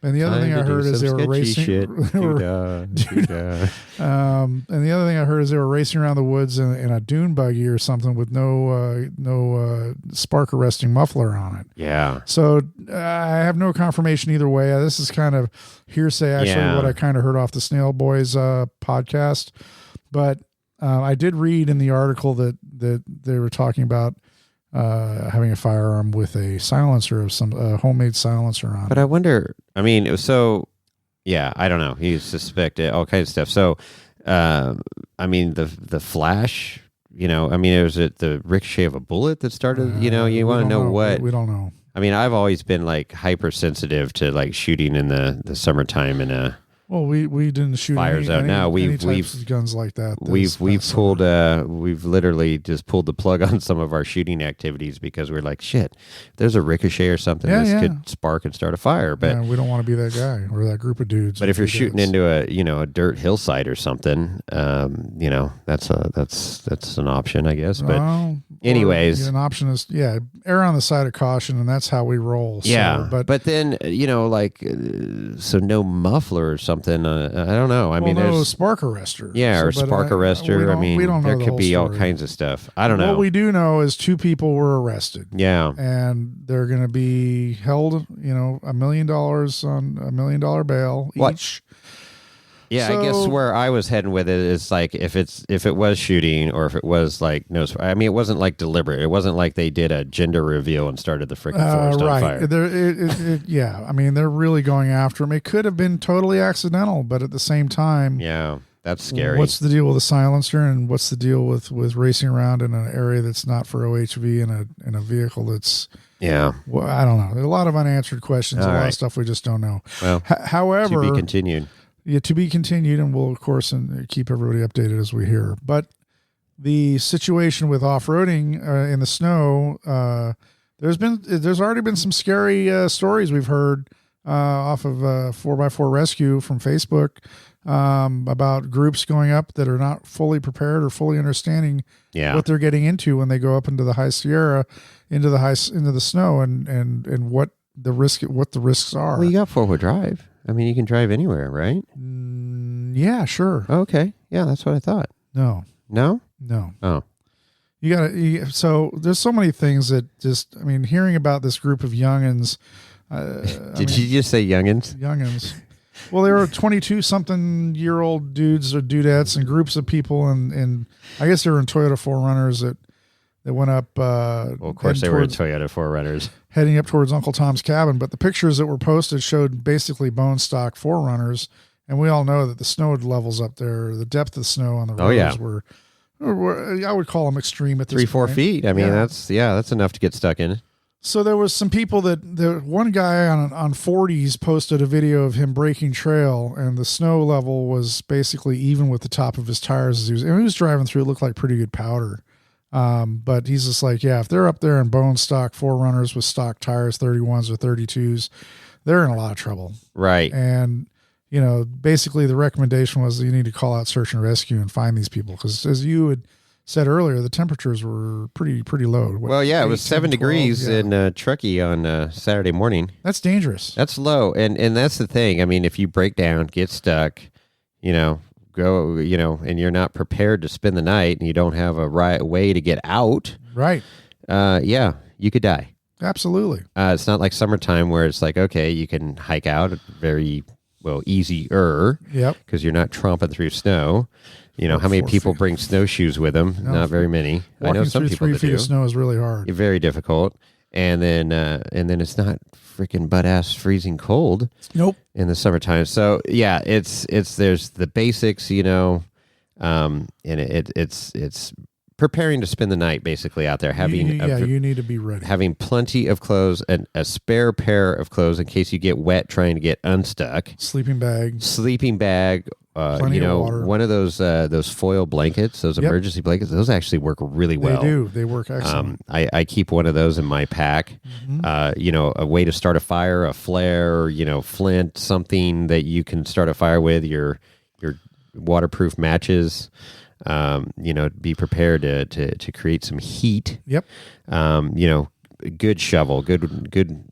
And the other thing I heard is they were racing. And the other thing I heard is they were racing around the woods in a dune buggy or something with no spark arresting muffler on it. Yeah. So I have no confirmation either way. This is kind of hearsay, actually, what I kind of heard off the Snail Boys podcast. But I did read in the article that they were talking about having a firearm with a silencer of some homemade silencer on it. But I wonder, I mean, I don't know. You suspect all kinds of stuff. So, I mean, the flash, was it the ricochet of a bullet that started, you want to know what? We don't know. I mean, I've always been like hypersensitive to like shooting in the summertime in a. Well, we didn't shoot fires out now. We've guns like that. We've pulled we've literally just pulled the plug on some of our shooting activities because we're like, shit, if there's a ricochet or something, this could spark and start a fire. But we don't want to be that guy or that group of dudes. But if you're shooting into a dirt hillside or something, that's an option, I guess. But anyways, an option is err on the side of caution, and that's how we roll. Yeah, but then so no muffler or something. something. I don't know. I mean, there's spark arrestor. Yeah, or spark arrestor. I mean, there could be all kinds of stuff. I don't know. What we do know is 2 people were arrested. Yeah. And they're going to be held, $1 million on $1 million bail each. Yeah, I guess where I was heading with it is like if it was shooting or if it was like I mean, it wasn't like deliberate. It wasn't like they did a gender reveal and started the freaking forest on fire. Yeah, I mean, they're really going after him. It could have been totally accidental, but at the same time, yeah, that's scary. What's the deal with a silencer, and what's the deal with racing around in an area that's not for OHV in a vehicle that's Well, I don't know. There's a lot of unanswered questions. A lot of stuff we just don't know. Well, however, to be continued. Yeah, to be continued, and we'll, of course, keep everybody updated as we hear. But the situation with off-roading in the snow, there's already been some scary stories we've heard off of 4x4 Rescue from Facebook about groups going up that are not fully prepared or fully understanding what they're getting into when they go up into the high Sierra, into the snow, and what the risks are. Well, you got 4-wheel drive. I mean, you can drive anywhere, right? Yeah, sure. Okay. Yeah, that's what I thought. No. No? No. Oh. So there's so many things that hearing about this group of youngins. Did you just say youngins? Youngins. Well, they were 22-something-year-old dudes or dudettes and groups of people, and I guess they were in Toyota 4Runners that went up. Well, of course, they were in Toyota 4Runners. Heading up towards Uncle Tom's Cabin. But the pictures that were posted showed basically bone stock 4Runners. And we all know that the snow levels up there, the depth of the snow on the roads were, I would call them extreme at this 3-4 feet. I mean, that's enough to get stuck in. So there was some people one guy on 40s posted a video of him breaking trail, and the snow level was basically even with the top of his tires as he was driving through. It looked like pretty good powder. But he's just like, if they're up there in bone stock 4Runners with stock tires, 31s or 32s, they're in a lot of trouble. Right. And, basically the recommendation was that you need to call out search and rescue and find these people. Because as you had said earlier, the temperatures were pretty low. It was 7 degrees in Truckee on Saturday morning. That's dangerous. That's low. And that's the thing. I mean, if you break down, get stuck, go, and you're not prepared to spend the night and you don't have a right way to get out. Right. You could die. Absolutely. It's not like summertime where it's like, okay, you can hike out very easier. Yep. Because you're not tromping through snow. How many people bring snowshoes with them? No, not very many. I know some people that do. 3 feet of snow is really hard. Very difficult. And then it's not freaking butt ass freezing cold. Nope. In the summertime. So yeah, it's there's the basics, and it's preparing to spend the night basically out there. You need to be ready. Having plenty of clothes and a spare pair of clothes in case you get wet trying to get unstuck. Sleeping bag. Plenty of water. One of those foil blankets, those emergency blankets, those actually work really well. They do. They work excellent. I keep one of those in my pack. Mm-hmm. A way to start a fire, a flare, flint, something that you can start a fire with, your waterproof matches. Be prepared to create some heat. Yep. Good shovel, good,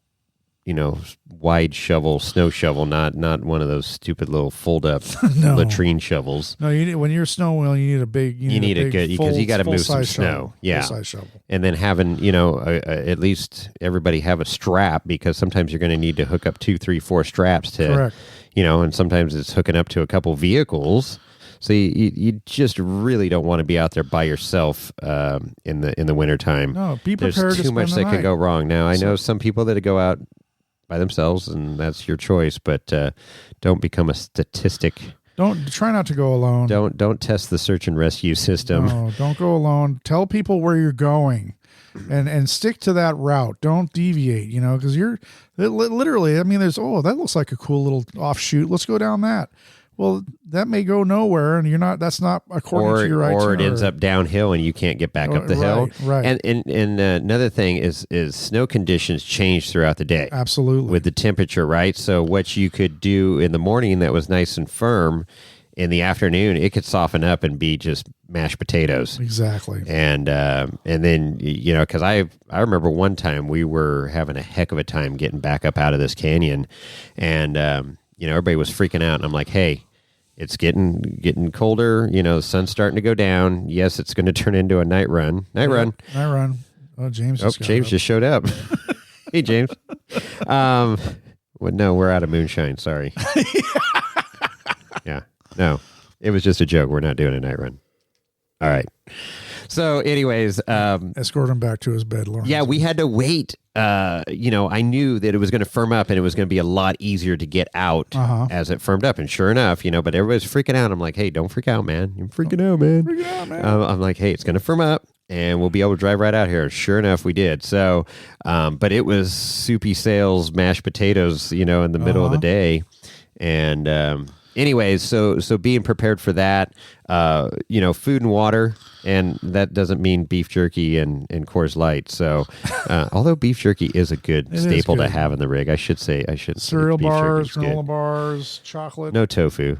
wide shovel, snow shovel, not one of those stupid little fold up latrine shovels. No, when you're snowmobiling, you need a big. You need a good because you got to move some snow. Shovel. Yeah. Full-size shovel. And then having at least everybody have a strap because sometimes you're going to need to hook up 2, 3, 4 straps to. Correct. And sometimes it's hooking up to a couple vehicles. So you just really don't want to be out there by yourself in the wintertime. No, be prepared. There's too much that could go wrong. Now, I know some people that go out by themselves, and that's your choice, but don't become a statistic. Try not to go alone. Don't test the search and rescue system. No, don't go alone. Tell people where you're going. And stick to that route. Don't deviate, because you're literally, there's, that looks like a cool little offshoot. Let's go down that. Well, that may go nowhere, and that's not according to your itinerary. Or it ends up downhill, and you can't get back up the hill. Right. And another thing is snow conditions change throughout the day. Absolutely. With the temperature, right? So what you could do in the morning that was nice and firm, in the afternoon, it could soften up and be just mashed potatoes. Exactly. And then, because I remember one time we were having a heck of a time getting back up out of this canyon, and everybody was freaking out, and I'm like, hey, it's getting colder. The sun's starting to go down. Yes, it's going to turn into a night run. Night run. Oh, James. James just showed up. Hey, James. Well, no, we're out of moonshine. Sorry. Yeah. No, it was just a joke. We're not doing a night run. All right. So, anyways, escort him back to his bed, Lawrence. Yeah, we had to wait. I knew that it was going to firm up and it was going to be a lot easier to get out as it firmed up. And sure enough, but everybody's freaking out. I'm like, hey, don't freak out, man. You're freaking out, man. I'm like, hey, it's going to firm up and we'll be able to drive right out here. Sure enough, we did. So, but it was soupy sales, mashed potatoes, in the middle of the day. And, anyways, so being prepared for that, food and water, and that doesn't mean beef jerky and Coors Light. So, although beef jerky is a good staple to have in the rig, I shouldn't cereal say beef bars, jerky's granola good. bars, chocolate. No tofu.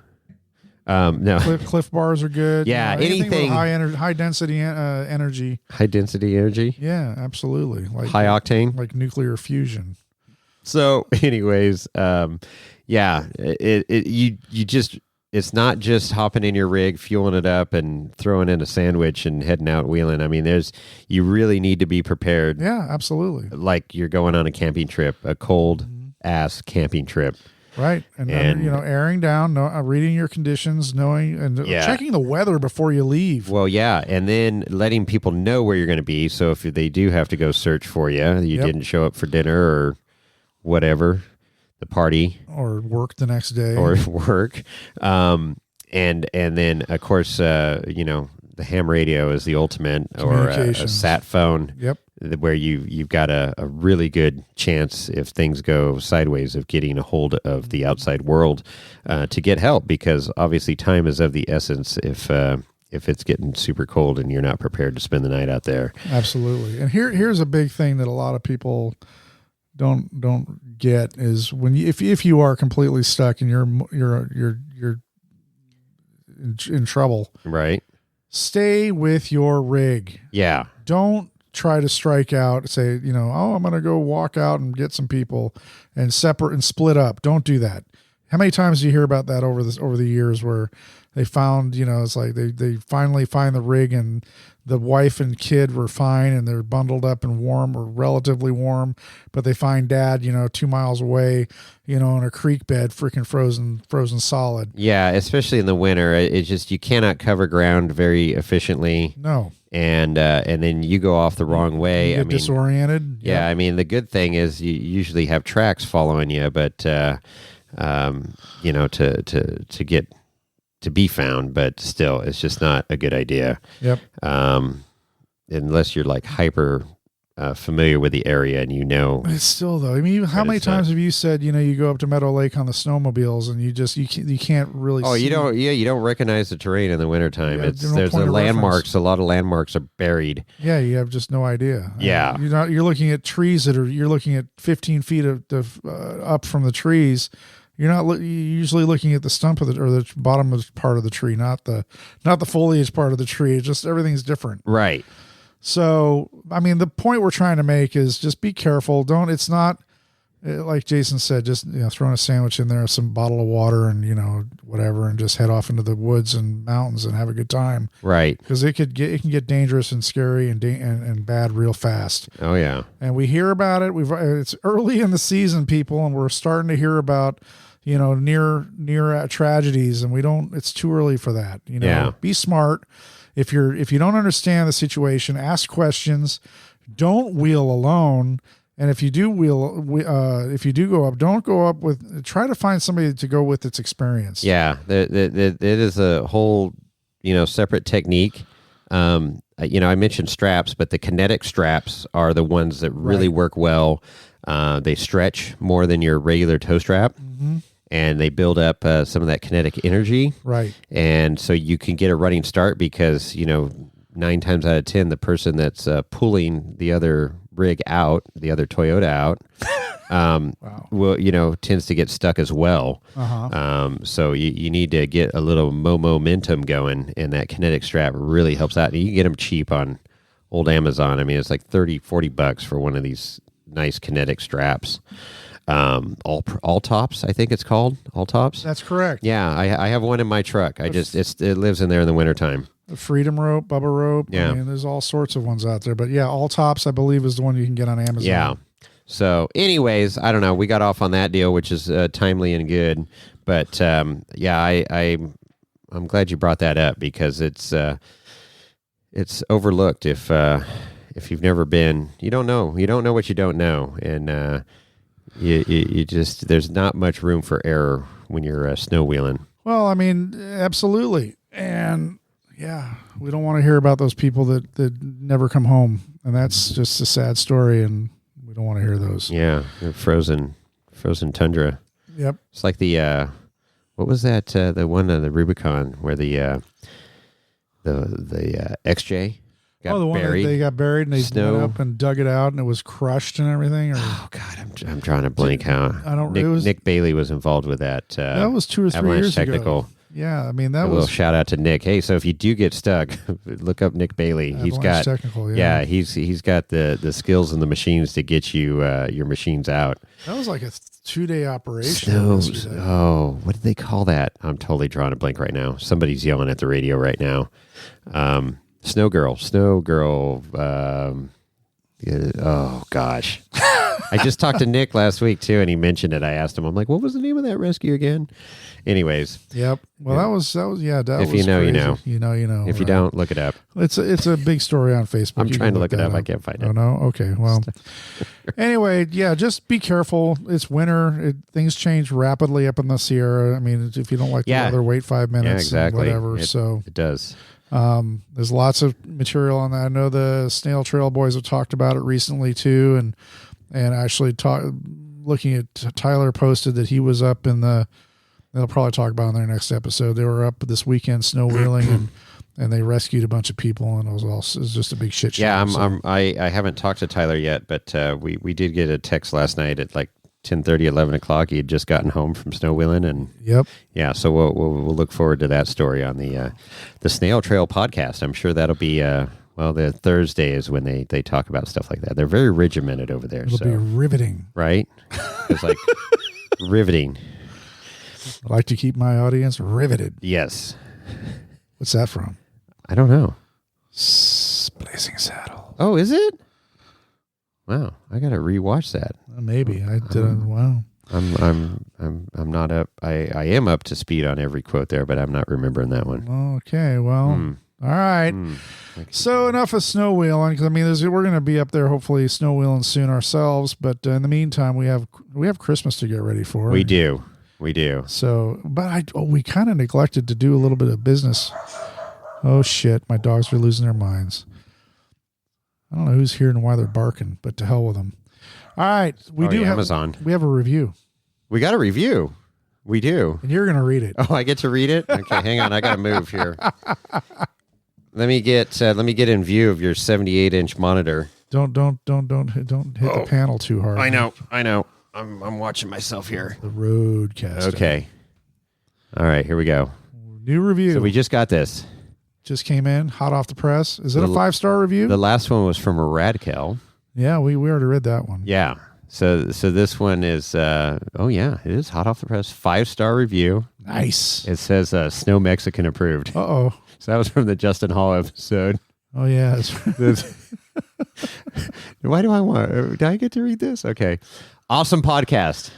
No. Cliff bars are good. Yeah, anything with high density energy. High density energy. Yeah, absolutely. Like high octane, like nuclear fusion. So, anyways, yeah, it's not just hopping in your rig, fueling it up, and throwing in a sandwich and heading out wheeling. I mean, you really need to be prepared. Yeah, absolutely. Like you're going on a camping trip, a cold ass camping trip. Right, and airing down, reading your conditions, knowing and checking the weather before you leave. Well, yeah, and then letting people know where you're going to be. So if they do have to go search for you, you didn't show up for dinner or whatever. The party or work the next day and then of course the ham radio is the ultimate, or a sat phone. Yep. Where you've got a really good chance, if things go sideways, of getting a hold of the outside world to get help, because obviously time is of the essence if it's getting super cold and you're not prepared to spend the night out there. Absolutely. And here's a big thing that a lot of people don't get is when if you are completely stuck and you're in trouble, right? Stay with your rig. Yeah. Don't try to strike out. Say, I'm going to go walk out and get some people and separate and split up. Don't do that. How many times do you hear about that over the years where they found, it's like they finally find the rig and the wife and kid were fine and they're bundled up and warm, or relatively warm, but they find dad, 2 miles away, in a creek bed, freaking frozen solid. Yeah, especially in the winter. It's just, you cannot cover ground very efficiently. No. And then you go off the wrong way. You get disoriented. Yeah, yep. I mean, the good thing is you usually have tracks following you, but to get to be found, but still, it's just not a good idea. Yep. Unless you're like hyper familiar with the area and It's still though. I mean, how many times have you said, you go up to Meadow Lake on the snowmobiles and you can't really. Oh, you don't recognize the terrain in the wintertime. There's the landmarks. A lot of landmarks are buried. Yeah, you have just no idea. Yeah, you're looking at trees you're looking at 15 feet up from the trees. You're usually looking at the stump or the bottom part of the tree, not the foliage part of the tree. It's just everything's different. Right. So, I mean, the point we're trying to make is just be careful. It's not like Jason said, just, throwing a sandwich in there, some bottle of water and, whatever, and just head off into the woods and mountains and have a good time. Right. Because it can get dangerous and scary and bad real fast. Oh yeah. And we hear about it. It's early in the season, people, and we're starting to hear about, near tragedies, and it's too early for that. Yeah. Be smart. If you don't understand the situation, ask questions. Don't wheel alone. And if you do go up, don't go up try to find somebody to go with that's experienced. Yeah. It is a whole, separate technique. I mentioned straps, but the kinetic straps are the ones that really work well. They stretch more than your regular toe strap. Mm-hmm. And they build up some of that kinetic energy. Right. And so you can get a running start because, 9 times out of 10, the person that's pulling the other rig out, the other Toyota out, will, tends to get stuck as well. Uh-huh. So you need to get a little momentum going, and that kinetic strap really helps out. And you can get them cheap on old Amazon. I mean, it's like $30-$40 for one of these nice kinetic straps. all tops. I think it's called all tops. That's correct. Yeah, I have one in my truck. It lives in there in the wintertime. The Freedom Rope, Bubba Rope. Yeah. I mean, there's all sorts of ones out there. But yeah, All Tops, I believe, is the one you can get on Amazon. Yeah. So anyways, I don't know. We got off on that deal, which is timely and good. But yeah, I'm glad you brought that up because it's overlooked. If you've never been, you don't know what you don't know. And you just, there's not much room for error when you're snow wheeling. Well, I mean, absolutely. And yeah, we don't want to hear about those people that never come home. And that's just a sad story. And we don't want to hear those. Yeah. frozen tundra. Yep. It's like the, what was that? The one on the Rubicon where the XJ got the one buried. that they got buried and they Snow. went up and dug it out and it was crushed and everything. Or, Oh God, I'm trying to blink how Nick Bailey was involved with that. That was 2 or 3 Avalanche years Technical. ago. Yeah, I mean that A was little shout out to Nick. Hey, so if you do get stuck, look up Nick Bailey. He's got Technical. Yeah, he's got the skills and the machines to get you your machines out. that was like a 2-day operation. What did they call that? I'm totally drawing a blank right now. Somebody's yelling at the radio right now. Snow girl. Oh gosh. I just talked to Nick last week too, and he mentioned it. I asked him, I'm like, what was the name of that rescue again? Anyways. Yep. Well, that was if was you know, crazy. you know. You know. If you don't, look it up. It's a big story on Facebook. I'm You trying can to look it that up. I can't find it. Oh no. Okay. Well. Anyway, yeah. Just be careful. It's winter. Things change rapidly up in the Sierra. I mean, if you don't like the weather, wait 5 minutes. Yeah, exactly. Whatever. It does. There's lots of material on that. I know the Snail Trail boys have talked about it recently too, and actually looking at Tyler posted that he was up in the. They'll probably talk about in their next episode. They were up this weekend snow wheeling and they rescued a bunch of people and it was just a big shit show. Yeah, I haven't talked to Tyler yet, but we did get a text last night at like 10:30, 11 o'clock. He had just gotten home from snow wheeling and yep. Yeah, so we'll look forward to that story on the Snail Trail podcast. I'm sure that'll be the Thursday is when they talk about stuff like that. They're very regimented over there. It'll be riveting, right? It's like riveting. I like to keep my audience riveted. Yes. What's that from? I don't know. Blazing Saddle. Oh, is it? Wow, I gotta rewatch that. Maybe I didn't. Wow. I'm not up. I am up to speed on every quote there, but I'm not remembering that one. Okay, well, all right. So enough of snow wheeling because I mean, we're going to be up there hopefully snow wheeling soon ourselves. But in the meantime, we have Christmas to get ready for. We do. So, but we kind of neglected to do a little bit of business. Oh shit! My dogs are losing their minds. I don't know who's here and why they're barking, but to hell with them. All right, we do have Amazon. We have a review. We got a review. We do. And you're going to read it. Oh, I get to read it? Okay, hang on. I got to move here. Let me get in view of your 78-inch monitor. Don't hit the panel too hard. I know. I'm watching myself here. The Roadcaster. Okay. All right, here we go. New review. So we just got this. Just came in, hot off the press. Is it a 5-star review? The last one was from a Radkel. Yeah, we already read that one. Yeah. So this one is, it is hot off the press. 5-star review. Nice. It says Snow Mexican approved. Uh-oh. So that was from the Justin Hall episode. Oh, yeah. Why do I get to read this? Okay. Awesome podcast.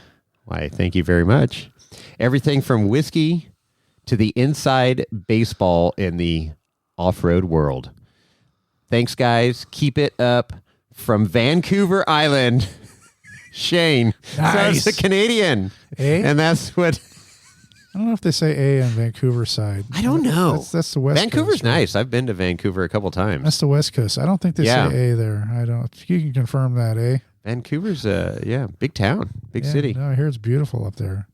Why, thank you very much. Everything from whiskey to the inside baseball in the off-road world. Thanks, guys. Keep it up. From Vancouver Island, Shane. Nice. So it's a Canadian. A? And that's what... I don't know if they say A on Vancouver side. I don't know. That's the West Vancouver's Coast. nice. I've been to Vancouver a couple times. That's the West Coast. I don't think they say A there. I don't. You can confirm that, A. Vancouver's big town, big city. No, I hear it's beautiful up there.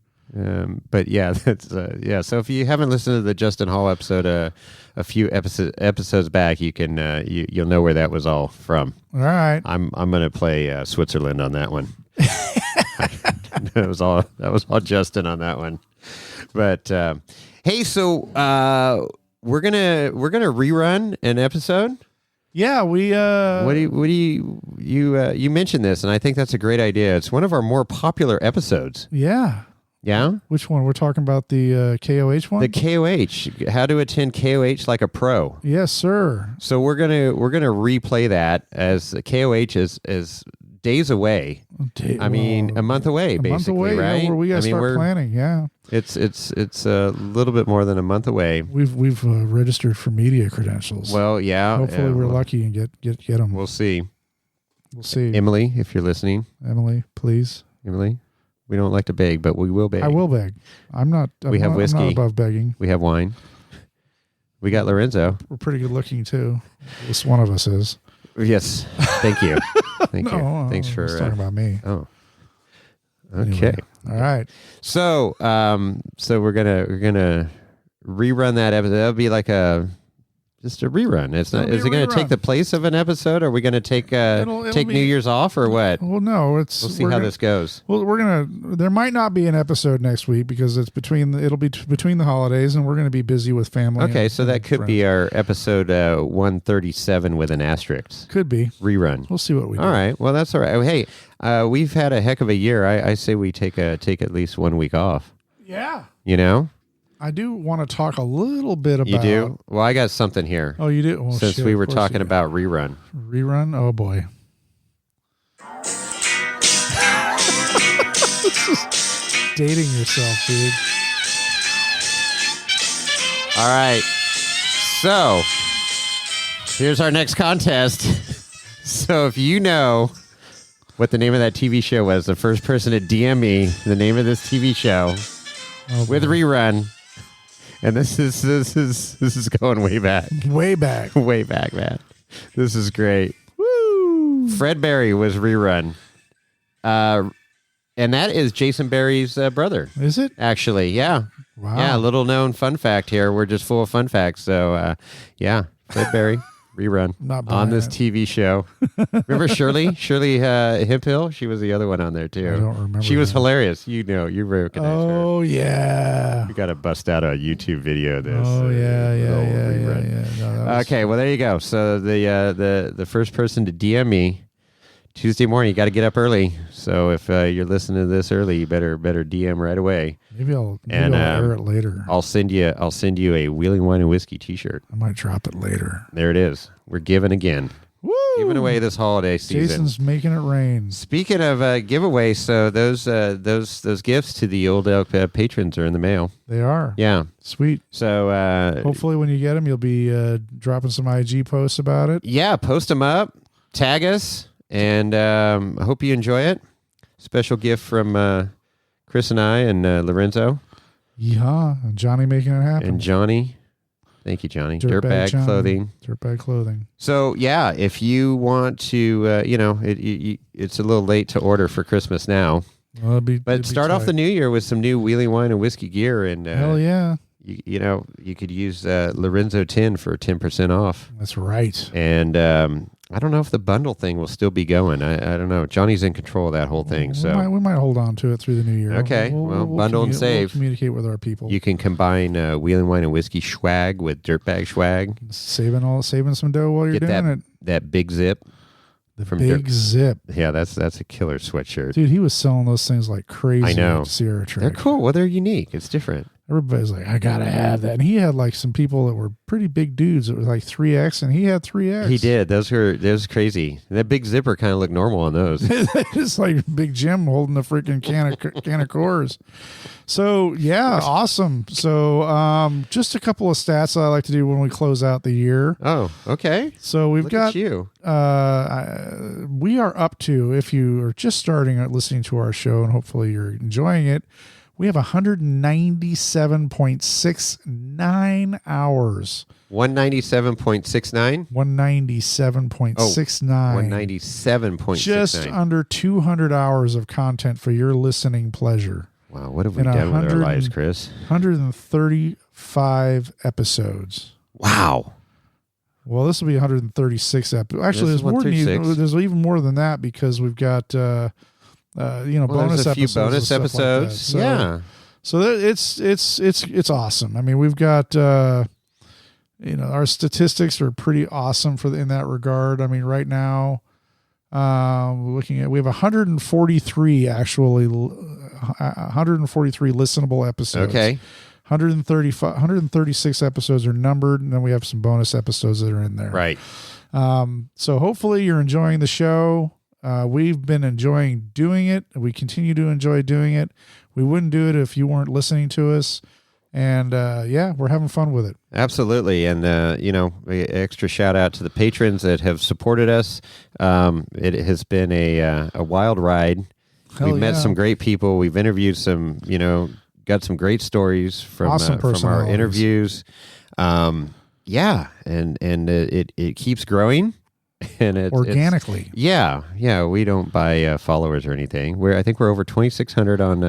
But yeah, that's So if you haven't listened to the Justin Hall episode, a few episodes back, you can you'll know where that was all from. All right, I'm gonna play Switzerland on that one. that was all Justin on that one. But hey, so we're gonna rerun an episode. Yeah, we. What do you mentioned this, and I think that's a great idea. It's one of our more popular episodes. Yeah. Yeah. Which one? We're talking about the KOH one. The KOH. How to attend KOH like a pro. Yes, sir. So we're gonna replay that as the KOH is days away. I mean, a month away, basically, month away, right? Yeah, we gotta start planning. Yeah. It's a little bit more than a month away. We've registered for media credentials. Well, yeah. Hopefully, we're lucky and get them. We'll see. We'll see. Emily, if you're listening. Emily, please. Emily. We don't like to beg, but we will beg. I will beg. We have whiskey. I'm not above begging. We have wine. We got Lorenzo. We're pretty good looking too. At least one of us is. Yes. Thank you. Thank you. Thanks for talking about me. Oh. Okay. Anyway, all right. So, we're gonna rerun that episode. That'll be like just a rerun. It's not. Is it going to take the place of an episode? Or are we going to take New Year's off or what? Well, no. We'll see how this goes. Well, there might not be an episode next week because it'll be between the holidays, and we're going to be busy with family. Okay, so that could be our episode 137 with an asterisk. Could be rerun. We'll see what we do. All right. Well, that's all right. Hey, we've had a heck of a year. I say we take at least 1 week off. Yeah. You know. I do want to talk a little bit about... You do? Well, I got something here. Oh, you do? Well, since we were talking about rerun. Rerun? Oh, boy. This is dating yourself, dude. All right. So, here's our next contest. So, if you know what the name of that TV show was, the first person to DM me the name of this TV show with rerun... And this is going way back. Way back. Way back, man. This is great. Woo! Fred Berry was rerun. And that is Jason Berry's brother. Is it? Actually, yeah. Wow. Yeah, little known fun fact here. We're just full of fun facts. So, yeah, Fred Berry. Rerun on this TV show. Remember Shirley? Shirley Hemphill? She was the other one on there, too. I don't remember. She was hilarious. You recognize her. Oh, yeah. You got to bust out a YouTube video of this. Oh, yeah. No, okay, well, there you go. So the first person to DM me Tuesday morning, you got to get up early. So if you're listening to this early, you better DM right away. Maybe I'll air it later. I'll send you a Wheeling Wine and Whiskey T-shirt. I might drop it later. There it is. We're giving again. Woo! Giving away this holiday season. Jason's making it rain. Speaking of giveaways, so those gifts to the Old Elk patrons are in the mail. They are. Yeah. Sweet. So hopefully when you get them, you'll be dropping some IG posts about it. Yeah, post them up, tag us, and I hope you enjoy it. Special gift from Chris and I and Lorenzo. Yeah, and Johnny making it happen. And Johnny. Thank you, Johnny. Dirtbag Clothing. Dirtbag Clothing. So, yeah, if you want to, it's a little late to order for Christmas now. Well, but start off the new year with some new Wheeling Wine and Whiskey gear. And hell yeah. You could use Lorenzo 10 for 10% off. That's right. And I don't know if the bundle thing will still be going. I don't know. Johnny's in control of that whole thing. We might hold on to it through the new year. Okay. We'll bundle and save. We'll communicate with our people. You can combine Wheeling Wine and Whiskey swag with Dirtbag swag. Saving some dough while you're doing it. That big zip. The big zip. Yeah, that's a killer sweatshirt. Dude, he was selling those things like crazy. I know. At Sierra Trek. They're cool. Well, they're unique. It's different. Everybody's like, I gotta have that. And he had like some people that were pretty big dudes. It was like 3X, and he had 3X. He did. Those crazy. That big zipper kind of looked normal on those. It's like Big Jim holding the freaking can of Coors. So yeah, awesome. So just a couple of stats that I like to do when we close out the year. Oh, okay. So we've got you. We are up to, if you are just starting listening to our show, and hopefully you're enjoying it, we have 197.69 hours. 197.69? 197.69. 197.69. Just under 200 hours of content for your listening pleasure. Wow, what have we done with our lives, Chris? 135 episodes. Wow. Well, this will be 136 episodes. Actually, there's even more than that because we've got bonus there's a few episodes. Bonus episodes. Like so it's awesome. I mean, we've got our statistics are pretty awesome in that regard. I mean, right now, we have 143 listenable episodes. Okay. 136 episodes are numbered, and then we have some bonus episodes that are in there. Right. So hopefully you're enjoying the show. We've been enjoying doing it. We continue to enjoy doing it. We wouldn't do it if you weren't listening to us. And we're having fun with it. Absolutely. And, extra shout out to the patrons that have supported us. It has been a wild ride. We've met some great people. We've interviewed some, got some great stories from our interviews. And it keeps growing. And organically. We don't buy followers or anything. I think we're over 2,600 on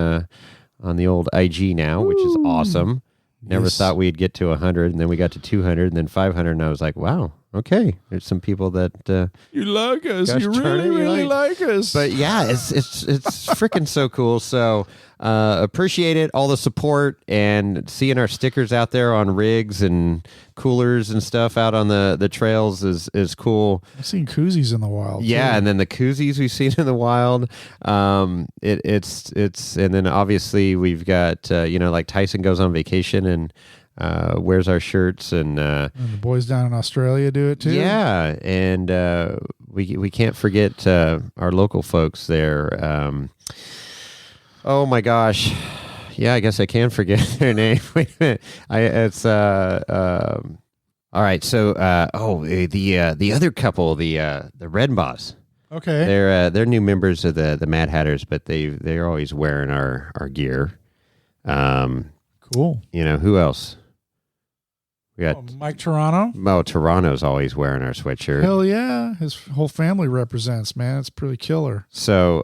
the old IG now, which is awesome. Never thought we'd get to 100, and then we got to 200, and then 500, and I was like, wow, okay. There's some people that you like us. You really like us. But yeah, it's freaking so cool. So appreciate it, all the support, and seeing our stickers out there on rigs and coolers and stuff out on the trails is cool. I've seen koozies in the wild. Yeah, too. and then the koozies we've seen in the wild. It's and then obviously we've got like Tyson goes on vacation and wears our shirts, and the boys down in Australia do it too. Yeah, and we can't forget our local folks there. Oh my gosh. Yeah, I guess I can forget their name. Wait a minute. All right. So, the other couple, the Red Boss. Okay. They're new members of the Mad Hatters, but they're always wearing our gear. Cool. Who else? We got Mike Toronto. Toronto's always wearing our sweatshirt. Hell yeah. His whole family represents, man. It's pretty killer. So,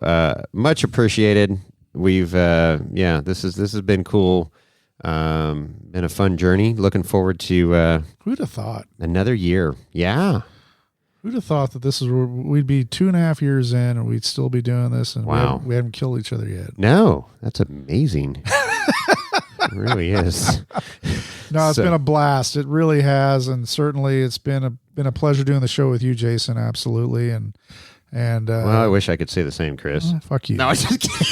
much appreciated. We've this has been cool. Been a fun journey. Looking forward to who'd have thought another year. Yeah, who'd have thought that we'd be 2.5 years in and we'd still be doing this, and wow, we haven't killed each other yet. No, that's amazing. It really is. No, it's been a blast. It really has, and certainly it's been a pleasure doing the show with you, Jason. Absolutely, and well, I wish I could say the same, Chris. Fuck you. No, I just kidding.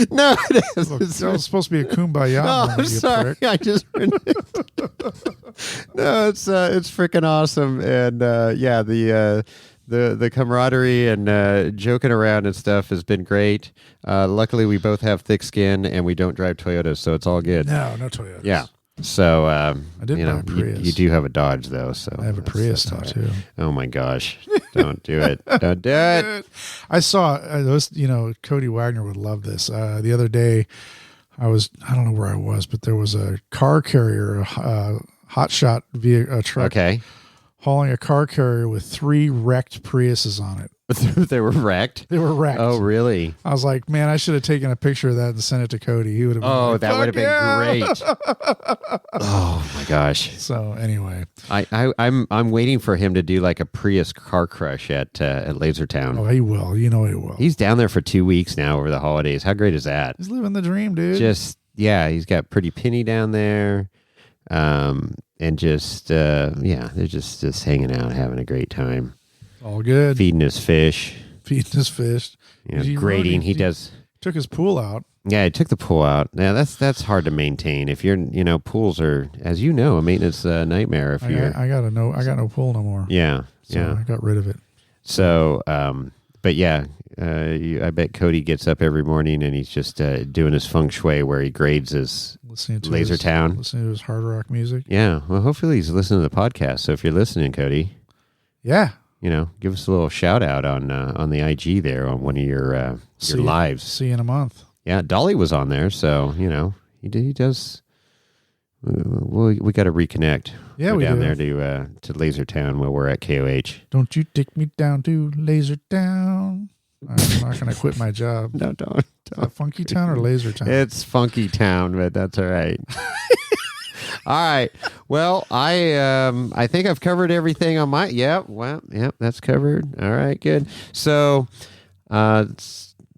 No, it is. Look, that was supposed to be a kumbaya. Oh, I'm sorry. I just no, it's freaking awesome, and the camaraderie and joking around and stuff has been great. Luckily, we both have thick skin and we don't drive Toyotas, so it's all good. No Toyotas. Yeah. So I did buy a Prius. You do have a Dodge though, so I have a Prius now too. Oh my gosh! Don't do it! Don't do it! I saw those. Cody Wagner would love this. The other day, I don't know where I was, but there was a car carrier, a hotshot truck, hauling a car carrier with 3 wrecked Priuses on it. They were wrecked? They were wrecked. Oh, really? I was like, man, I should have taken a picture of that and sent it to Cody. He would have been like, that would have been great. Oh, my gosh. So, anyway. I'm waiting for him to do like a Prius car crush at Lasertown. Oh, he will. He will. He's down there for 2 weeks now over the holidays. How great is that? He's living the dream, dude. He's got Pretty Penny down there. And they're just hanging out, having a great time. All good. Feeding his fish. Grading. He took his pool out. Yeah, he took the pool out. Yeah, that's hard to maintain. If you're, pools are, as you know, a maintenance nightmare. I got no pool no more. Yeah, so I got rid of it. So, but yeah, I bet Cody gets up every morning and he's just doing his feng shui where he grades his Lasertown. Listening to his hard rock music. Yeah, well, hopefully he's listening to the podcast. So if you're listening, Cody. Yeah. Give us a little shout out on the IG there on one of your lives. See you in a month. Yeah, Dolly was on there, so he does. We got to reconnect. Yeah, we down do. there to Lasertown where we're at KOH. Don't you take me down to Lasertown? I'm not going to quit my job. No, don't. Funky Town or Lasertown? It's Funky Town, but that's all right. All right. Well, I think I've covered everything on my. Yep. Well, yep. That's covered. All right. Good. So,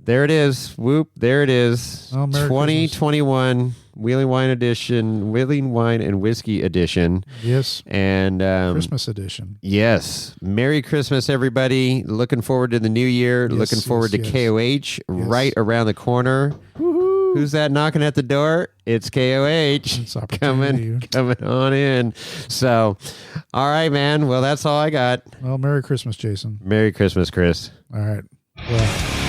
There it is. Whoop. There it is. Oh, 2021 Wheeling Wine Edition, Wheeling Wine and Whiskey Edition. Yes. And Christmas edition. Yes. Merry Christmas, everybody. Looking forward to the new year. Looking forward to KOH right around the corner. Woo-hoo. Who's that knocking at the door? It's KOH. It's coming on in. So, all right, man. Well, that's all I got. Well, Merry Christmas, Jason. Merry Christmas, Chris. All right. Well.